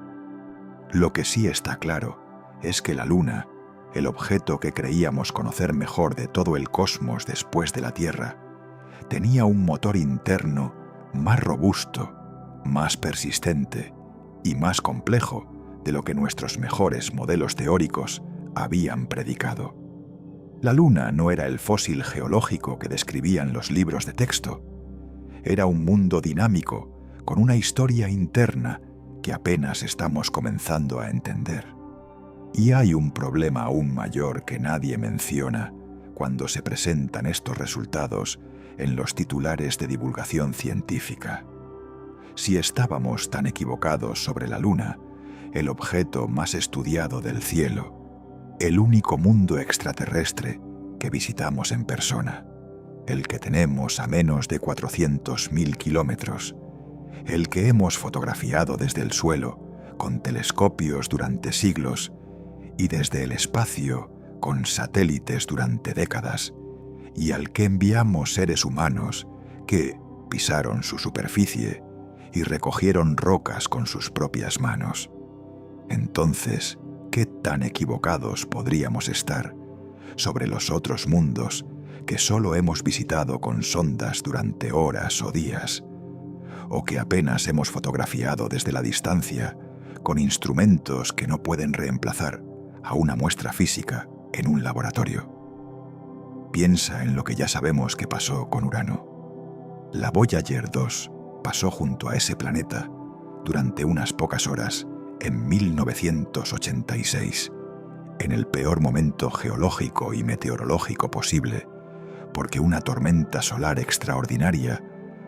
Lo que sí está claro es que la Luna, el objeto que creíamos conocer mejor de todo el cosmos después de la Tierra, tenía un motor interno más robusto, más persistente y más complejo de lo que nuestros mejores modelos teóricos habían predicado. La Luna no era el fósil geológico que describían los libros de texto. Era un mundo dinámico, con una historia interna que apenas estamos comenzando a entender. Y hay un problema aún mayor que nadie menciona cuando se presentan estos resultados en los titulares de divulgación científica. Si estábamos tan equivocados sobre la Luna, el objeto más estudiado del cielo, el único mundo extraterrestre que visitamos en persona, el que tenemos a menos de 400.000 kilómetros, el que hemos fotografiado desde el suelo con telescopios durante siglos y desde el espacio con satélites durante décadas, y al que enviamos seres humanos que pisaron su superficie y recogieron rocas con sus propias manos. Entonces, ¿qué tan equivocados podríamos estar sobre los otros mundos que solo hemos visitado con sondas durante horas o días, o que apenas hemos fotografiado desde la distancia con instrumentos que no pueden reemplazar a una muestra física en un laboratorio? Piensa en lo que ya sabemos que pasó con Urano. La Voyager 2 pasó junto a ese planeta durante unas pocas horas en 1986, en el peor momento geológico y meteorológico posible, porque una tormenta solar extraordinaria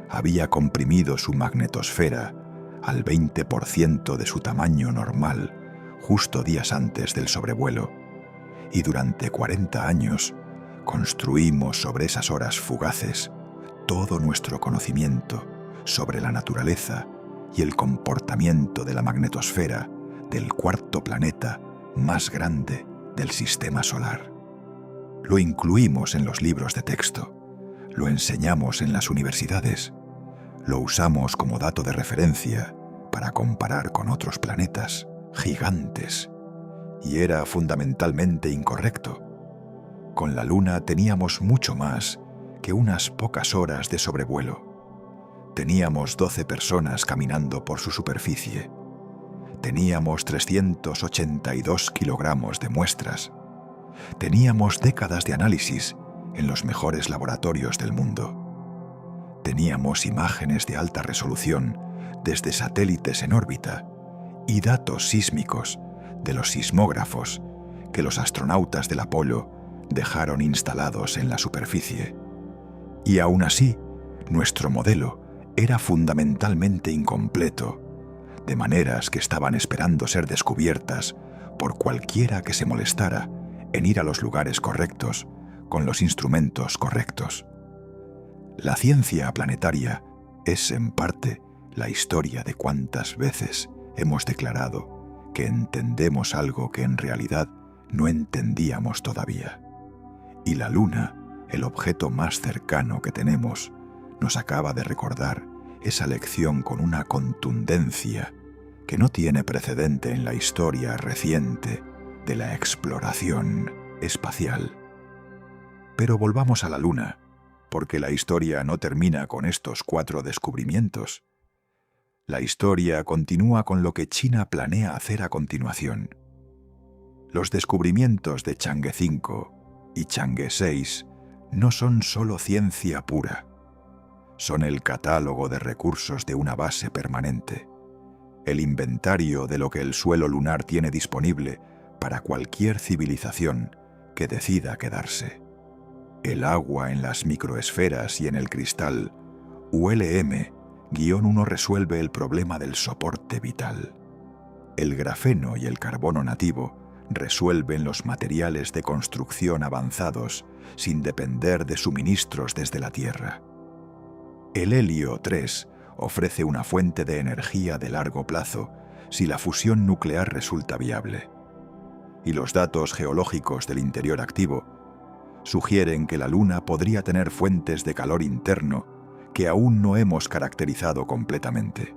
había comprimido su magnetosfera al 20% de su tamaño normal justo días antes del sobrevuelo, y durante 40 años construimos sobre esas horas fugaces todo nuestro conocimiento sobre la naturaleza y el comportamiento de la magnetosfera del cuarto planeta más grande del sistema solar. Lo incluimos en los libros de texto, lo enseñamos en las universidades, lo usamos como dato de referencia para comparar con otros planetas gigantes, y era fundamentalmente incorrecto. Con la Luna teníamos mucho más que unas pocas horas de sobrevuelo. Teníamos 12 personas caminando por su superficie. Teníamos 382 kilogramos de muestras. Teníamos décadas de análisis en los mejores laboratorios del mundo. Teníamos imágenes de alta resolución desde satélites en órbita y datos sísmicos de los sismógrafos que los astronautas del Apolo dejaron instalados en la superficie. Y aún así, nuestro modelo era fundamentalmente incompleto, de maneras que estaban esperando ser descubiertas por cualquiera que se molestara en ir a los lugares correctos con los instrumentos correctos. La ciencia planetaria es, en parte, la historia de cuántas veces hemos declarado que entendemos algo que en realidad no entendíamos todavía. Y la Luna, el objeto más cercano que tenemos, nos acaba de recordar esa lección con una contundencia que no tiene precedente en la historia reciente de la exploración espacial. Pero volvamos a la Luna, porque la historia no termina con estos 4 descubrimientos. La historia continúa con lo que China planea hacer a continuación. Los descubrimientos de Chang'e 5 y Chang'e 6 no son solo ciencia pura, son el catálogo de recursos de una base permanente, el inventario de lo que el suelo lunar tiene disponible para cualquier civilización que decida quedarse. El agua en las microesferas y en el cristal, ULM-1 resuelve el problema del soporte vital. El grafeno y el carbono nativo resuelven los materiales de construcción avanzados sin depender de suministros desde la Tierra. El helio 3 ofrece una fuente de energía de largo plazo si la fusión nuclear resulta viable. Y los datos geológicos del interior activo sugieren que la Luna podría tener fuentes de calor interno que aún no hemos caracterizado completamente.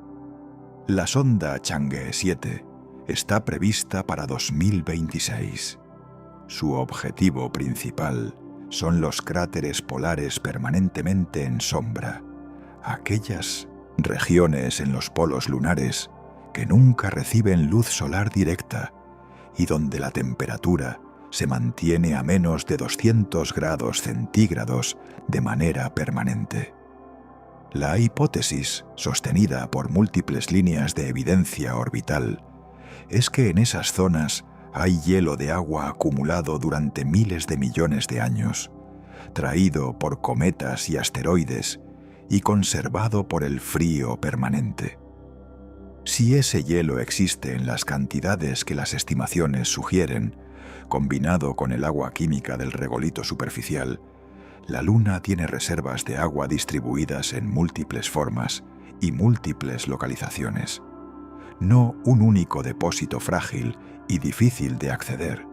La sonda Chang'e 7 está prevista para 2026. Su objetivo principal son los cráteres polares permanentemente en sombra, aquellas regiones en los polos lunares que nunca reciben luz solar directa y donde la temperatura se mantiene a menos de 200 grados centígrados de manera permanente. La hipótesis, sostenida por múltiples líneas de evidencia orbital, es que en esas zonas hay hielo de agua acumulado durante miles de millones de años, traído por cometas y asteroides y conservado por el frío permanente. Si ese hielo existe en las cantidades que las estimaciones sugieren, combinado con el agua química del regolito superficial, la Luna tiene reservas de agua distribuidas en múltiples formas y múltiples localizaciones. No un único depósito frágil y difícil de acceder,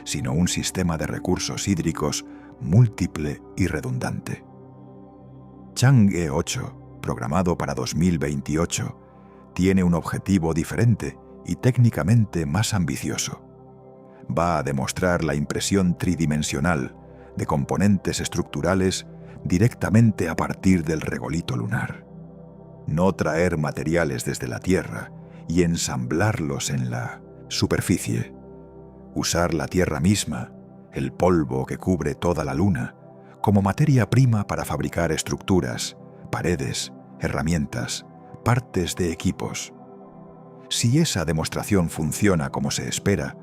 sino un sistema de recursos hídricos múltiple y redundante. Chang'e 8, programado para 2028, tiene un objetivo diferente y técnicamente más ambicioso. Va a demostrar la impresión tridimensional de componentes estructurales directamente a partir del regolito lunar. No traer materiales desde la Tierra y ensamblarlos en la superficie. Usar la Tierra misma, el polvo que cubre toda la Luna, como materia prima para fabricar estructuras, paredes, herramientas, partes de equipos. Si esa demostración funciona como se espera,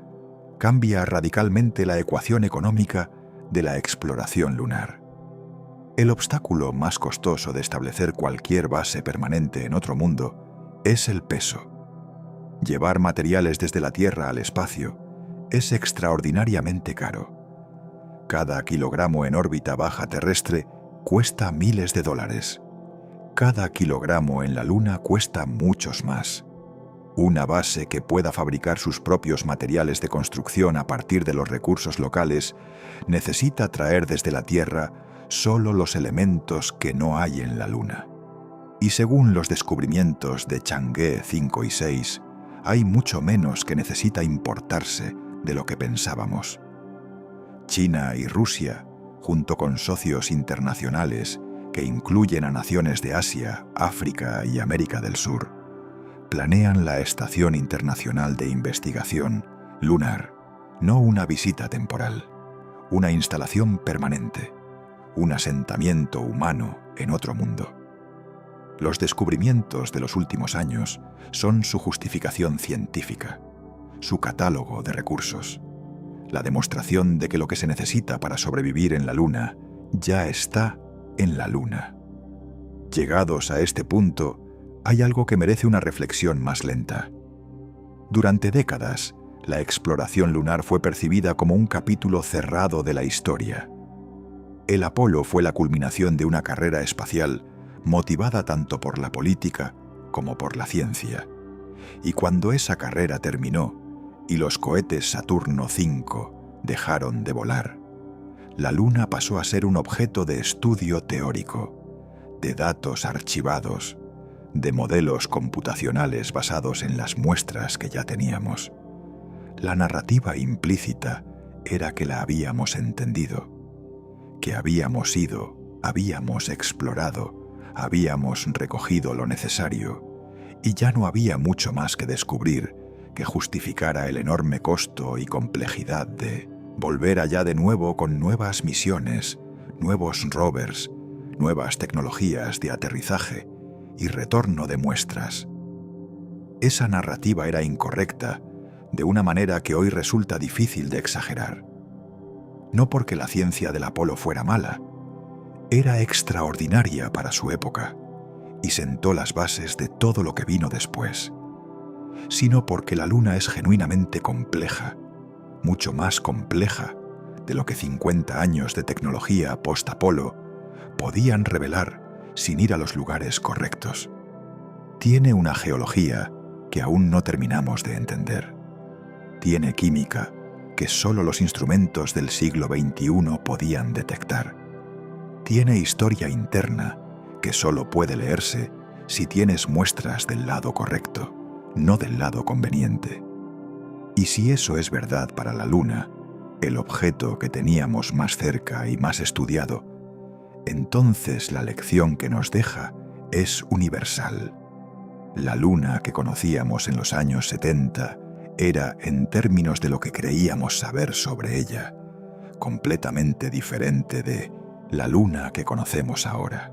cambia radicalmente la ecuación económica de la exploración lunar. El obstáculo más costoso de establecer cualquier base permanente en otro mundo es el peso. Llevar materiales desde la Tierra al espacio es extraordinariamente caro. Cada kilogramo en órbita baja terrestre cuesta miles de dólares. Cada kilogramo en la Luna cuesta muchos más. Una base que pueda fabricar sus propios materiales de construcción a partir de los recursos locales necesita traer desde la Tierra solo los elementos que no hay en la Luna. Y según los descubrimientos de Chang'e 5 y 6, hay mucho menos que necesita importarse de lo que pensábamos. China y Rusia, junto con socios internacionales que incluyen a naciones de Asia, África y América del Sur, planean la Estación Internacional de Investigación Lunar, no una visita temporal, una instalación permanente, un asentamiento humano en otro mundo. Los descubrimientos de los últimos años son su justificación científica, su catálogo de recursos, la demostración de que lo que se necesita para sobrevivir en la Luna ya está en la Luna. Llegados a este punto, hay algo que merece una reflexión más lenta. Durante décadas, la exploración lunar fue percibida como un capítulo cerrado de la historia. El Apolo fue la culminación de una carrera espacial motivada tanto por la política como por la ciencia. Y cuando esa carrera terminó y los cohetes Saturno V dejaron de volar, la Luna pasó a ser un objeto de estudio teórico, de datos archivados, de modelos computacionales basados en las muestras que ya teníamos. La narrativa implícita era que la habíamos entendido, que habíamos ido, habíamos explorado, habíamos recogido lo necesario, y ya no había mucho más que descubrir que justificara el enorme costo y complejidad de volver allá de nuevo con nuevas misiones, nuevos rovers, nuevas tecnologías de aterrizaje y retorno de muestras. Esa narrativa era incorrecta, de una manera que hoy resulta difícil de exagerar. No porque la ciencia del Apolo fuera mala, era extraordinaria para su época y sentó las bases de todo lo que vino después, sino porque la Luna es genuinamente compleja, mucho más compleja de lo que 50 años de tecnología post-Apolo podían revelar sin ir a los lugares correctos. Tiene una geología que aún no terminamos de entender. Tiene química que solo los instrumentos del siglo XXI podían detectar. Tiene historia interna que solo puede leerse si tienes muestras del lado correcto, no del lado conveniente. Y si eso es verdad para la Luna, el objeto que teníamos más cerca y más estudiado, entonces la lección que nos deja es universal. La Luna que conocíamos en los años 70 era, en términos de lo que creíamos saber sobre ella, completamente diferente de la Luna que conocemos ahora.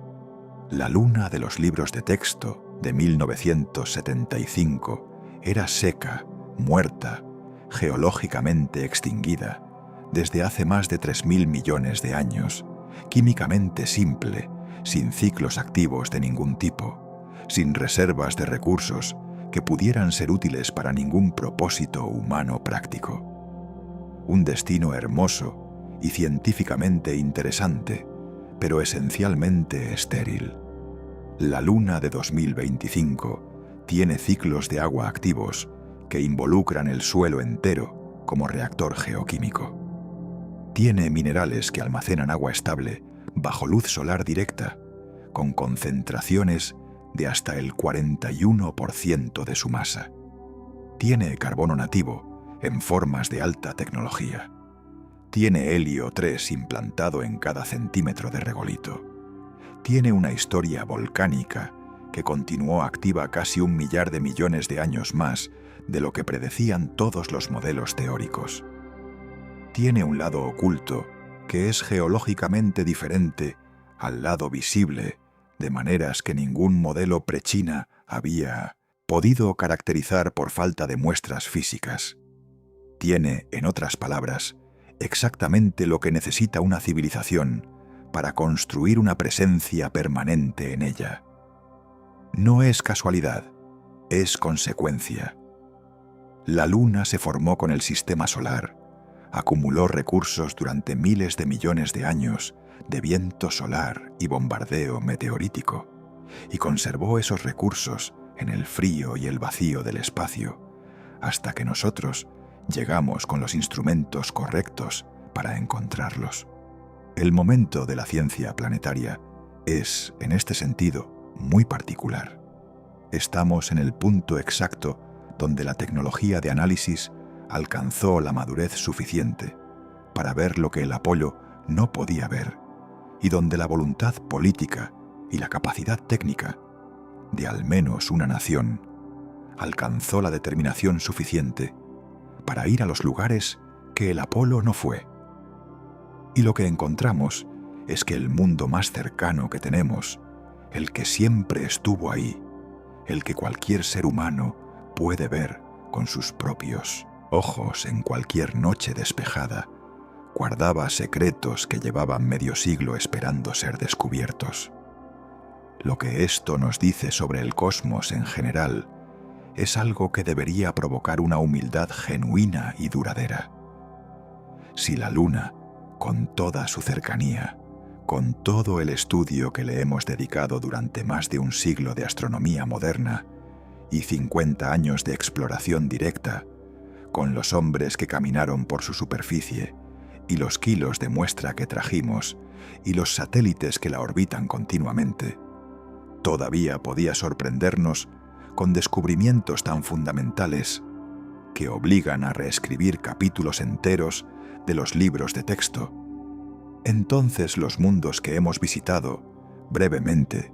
La Luna de los libros de texto de 1975 era seca, muerta, geológicamente extinguida, desde hace más de 3.000 millones de años, químicamente simple, sin ciclos activos de ningún tipo, sin reservas de recursos que pudieran ser útiles para ningún propósito humano práctico. Un destino hermoso y científicamente interesante, pero esencialmente estéril. La Luna de 2025 tiene ciclos de agua activos que involucran el suelo entero como reactor geoquímico. Tiene minerales que almacenan agua estable bajo luz solar directa, con concentraciones de hasta el 41% de su masa. Tiene carbono nativo en formas de alta tecnología. Tiene helio 3 implantado en cada centímetro de regolito. Tiene una historia volcánica que continuó activa casi 1 millar de millones de años más de lo que predecían todos los modelos teóricos. Tiene un lado oculto que es geológicamente diferente al lado visible, de maneras que ningún modelo pre-China había podido caracterizar por falta de muestras físicas. Tiene, en otras palabras, exactamente lo que necesita una civilización para construir una presencia permanente en ella. No es casualidad, es consecuencia. La Luna se formó con el sistema solar, acumuló recursos durante miles de millones de años de viento solar y bombardeo meteorítico, y conservó esos recursos en el frío y el vacío del espacio, hasta que nosotros llegamos con los instrumentos correctos para encontrarlos. El momento de la ciencia planetaria es, en este sentido, muy particular. Estamos en el punto exacto donde la tecnología de análisis alcanzó la madurez suficiente para ver lo que el Apolo no podía ver, y donde la voluntad política y la capacidad técnica de al menos una nación alcanzó la determinación suficiente para ir a los lugares que el Apolo no fue. Y lo que encontramos es que el mundo más cercano que tenemos, el que siempre estuvo ahí, el que cualquier ser humano puede ver con sus propios ojos en cualquier noche despejada, guardaba secretos que llevaban medio siglo esperando ser descubiertos. Lo que esto nos dice sobre el cosmos en general es algo que debería provocar una humildad genuina y duradera. Si la Luna, con toda su cercanía, con todo el estudio que le hemos dedicado durante más de un siglo de astronomía moderna y 50 años de exploración directa, con los hombres que caminaron por su superficie y los kilos de muestra que trajimos y los satélites que la orbitan continuamente, todavía podía sorprendernos con descubrimientos tan fundamentales que obligan a reescribir capítulos enteros de los libros de texto. Entonces los mundos que hemos visitado, brevemente,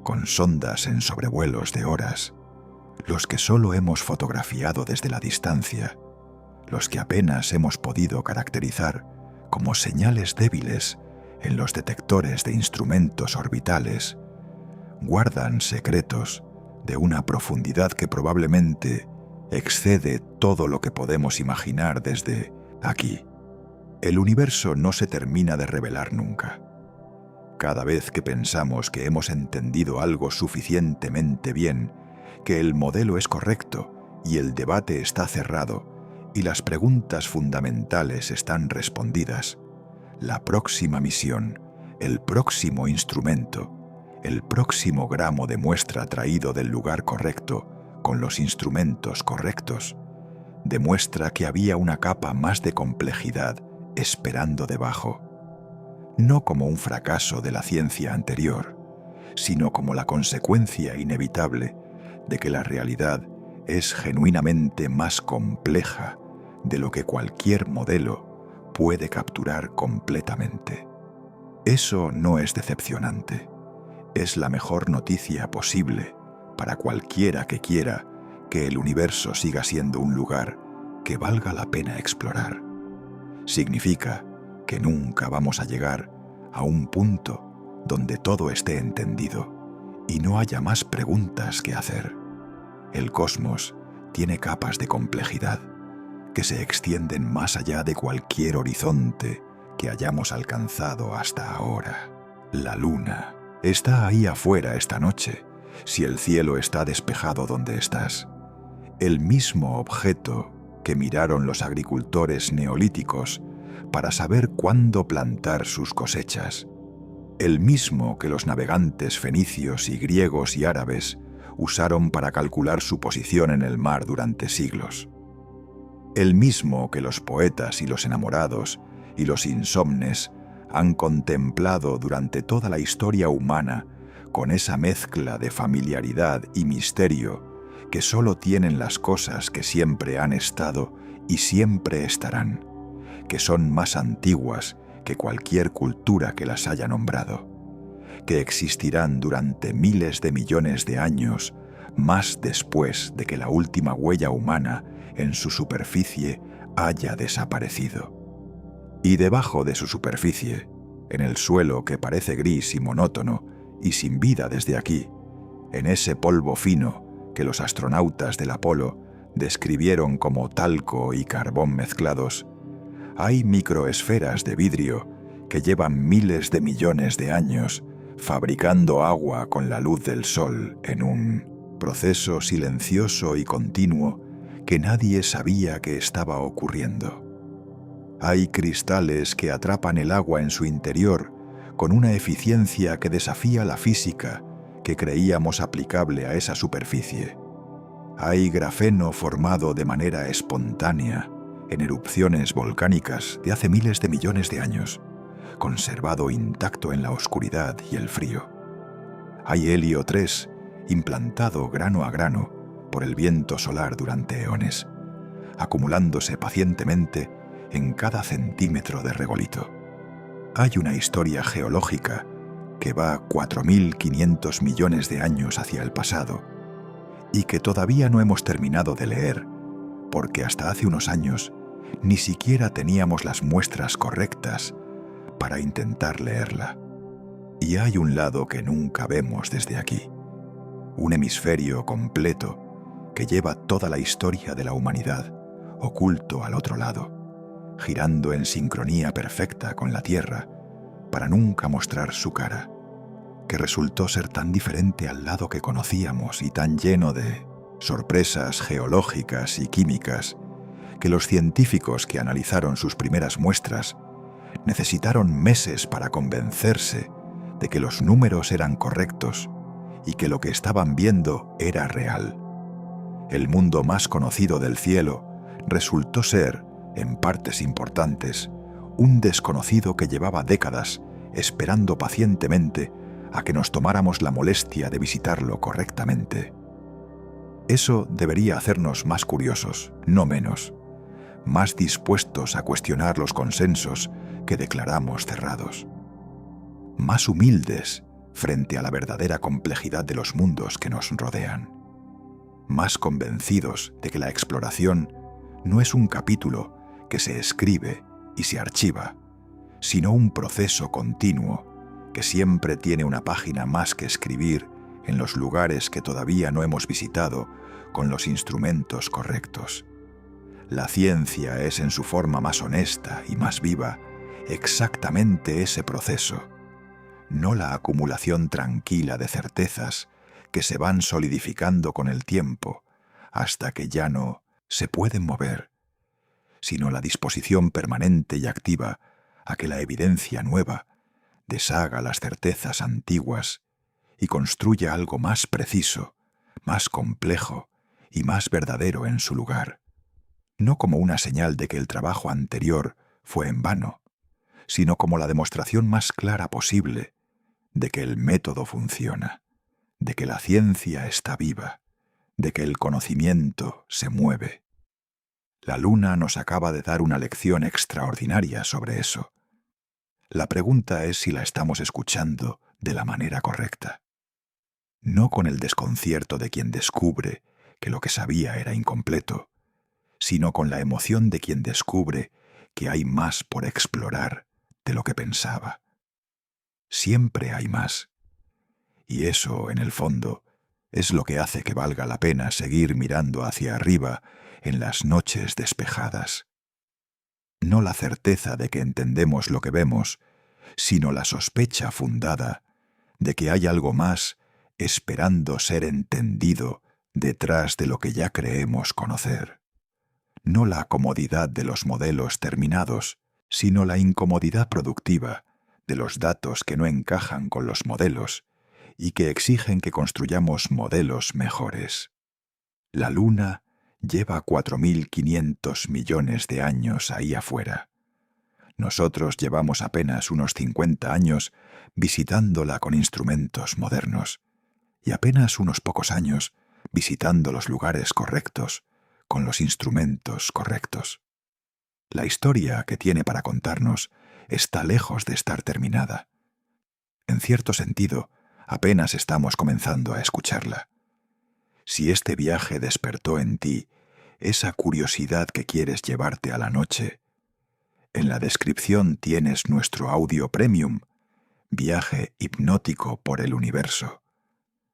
con sondas en sobrevuelos de horas, los que solo hemos fotografiado desde la distancia, los que apenas hemos podido caracterizar como señales débiles en los detectores de instrumentos orbitales, guardan secretos de una profundidad que probablemente excede todo lo que podemos imaginar desde aquí. El universo no se termina de revelar nunca. Cada vez que pensamos que hemos entendido algo suficientemente bien, que el modelo es correcto y el debate está cerrado y las preguntas fundamentales están respondidas, la próxima misión, el próximo instrumento, el próximo gramo de muestra traído del lugar correcto con los instrumentos correctos, demuestra que había una capa más de complejidad esperando debajo, no como un fracaso de la ciencia anterior, sino como la consecuencia inevitable de que la realidad es genuinamente más compleja de lo que cualquier modelo puede capturar completamente. Eso no es decepcionante. Es la mejor noticia posible para cualquiera que quiera que el universo siga siendo un lugar que valga la pena explorar. Significa que nunca vamos a llegar a un punto donde todo esté entendido y no haya más preguntas que hacer. El cosmos tiene capas de complejidad que se extienden más allá de cualquier horizonte que hayamos alcanzado hasta ahora. La Luna está ahí afuera esta noche, si el cielo está despejado donde estás. El mismo objeto que miraron los agricultores neolíticos para saber cuándo plantar sus cosechas. El mismo que los navegantes fenicios y griegos y árabes usaron para calcular su posición en el mar durante siglos. El mismo que los poetas y los enamorados y los insomnes han contemplado durante toda la historia humana con esa mezcla de familiaridad y misterio que solo tienen las cosas que siempre han estado y siempre estarán, que son más antiguas que cualquier cultura que las haya nombrado, que existirán durante miles de millones de años, más después de que la última huella humana en su superficie haya desaparecido. Y debajo de su superficie, en el suelo que parece gris y monótono y sin vida desde aquí, en ese polvo fino que los astronautas del Apolo describieron como talco y carbón mezclados, hay microesferas de vidrio que llevan miles de millones de años fabricando agua con la luz del sol en un proceso silencioso y continuo que nadie sabía que estaba ocurriendo. Hay cristales que atrapan el agua en su interior con una eficiencia que desafía la física que creíamos aplicable a esa superficie. Hay grafeno formado de manera espontánea en erupciones volcánicas de hace miles de millones de años, conservado intacto en la oscuridad y el frío. Hay helio 3 implantado grano a grano por el viento solar durante eones, acumulándose pacientemente en cada centímetro de regolito. Hay una historia geológica que va 4.500 millones de años hacia el pasado y que todavía no hemos terminado de leer, porque hasta hace unos años ni siquiera teníamos las muestras correctas para intentar leerla. Y hay un lado que nunca vemos desde aquí, un hemisferio completo que lleva toda la historia de la humanidad oculto al otro lado, girando en sincronía perfecta con la Tierra para nunca mostrar su cara, que resultó ser tan diferente al lado que conocíamos y tan lleno de sorpresas geológicas y químicas que los científicos que analizaron sus primeras muestras necesitaron meses para convencerse de que los números eran correctos y que lo que estaban viendo era real. El mundo más conocido del cielo resultó ser, en partes importantes, un desconocido que llevaba décadas esperando pacientemente a que nos tomáramos la molestia de visitarlo correctamente. Eso debería hacernos más curiosos, no menos, más dispuestos a cuestionar los consensos que declaramos cerrados, más humildes frente a la verdadera complejidad de los mundos que nos rodean, más convencidos de que la exploración no es un capítulo que se escribe y se archiva, sino un proceso continuo que siempre tiene una página más que escribir en los lugares que todavía no hemos visitado con los instrumentos correctos. La ciencia es en su forma más honesta y más viva exactamente ese proceso, no la acumulación tranquila de certezas que se van solidificando con el tiempo hasta que ya no se pueden mover, sino la disposición permanente y activa a que la evidencia nueva deshaga las certezas antiguas y construya algo más preciso, más complejo y más verdadero en su lugar, no como una señal de que el trabajo anterior fue en vano, sino como la demostración más clara posible de que el método funciona, de que la ciencia está viva, de que el conocimiento se mueve. La luna nos acaba de dar una lección extraordinaria sobre eso. La pregunta es si la estamos escuchando de la manera correcta. No con el desconcierto de quien descubre que lo que sabía era incompleto, sino con la emoción de quien descubre que hay más por explorar de lo que pensaba. Siempre hay más. Y eso, en el fondo, es lo que hace que valga la pena seguir mirando hacia arriba en las noches despejadas. No la certeza de que entendemos lo que vemos, sino la sospecha fundada de que hay algo más esperando ser entendido detrás de lo que ya creemos conocer. No la comodidad de los modelos terminados, sino la incomodidad productiva de los datos que no encajan con los modelos y que exigen que construyamos modelos mejores. La Luna lleva 4.500 millones de años ahí afuera. Nosotros llevamos apenas unos 50 años visitándola con instrumentos modernos y apenas unos pocos años visitando los lugares correctos con los instrumentos correctos. La historia que tiene para contarnos está lejos de estar terminada. En cierto sentido, apenas estamos comenzando a escucharla. Si este viaje despertó en ti esa curiosidad que quieres llevarte a la noche, en la descripción tienes nuestro audio premium, Viaje hipnótico por el universo.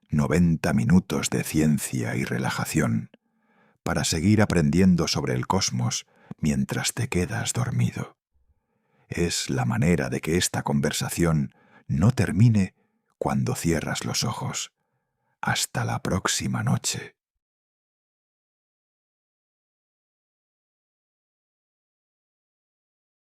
90 minutos de ciencia y relajación para seguir aprendiendo sobre el cosmos mientras te quedas dormido. Es la manera de que esta conversación no termine cuando cierras los ojos. Hasta la próxima noche.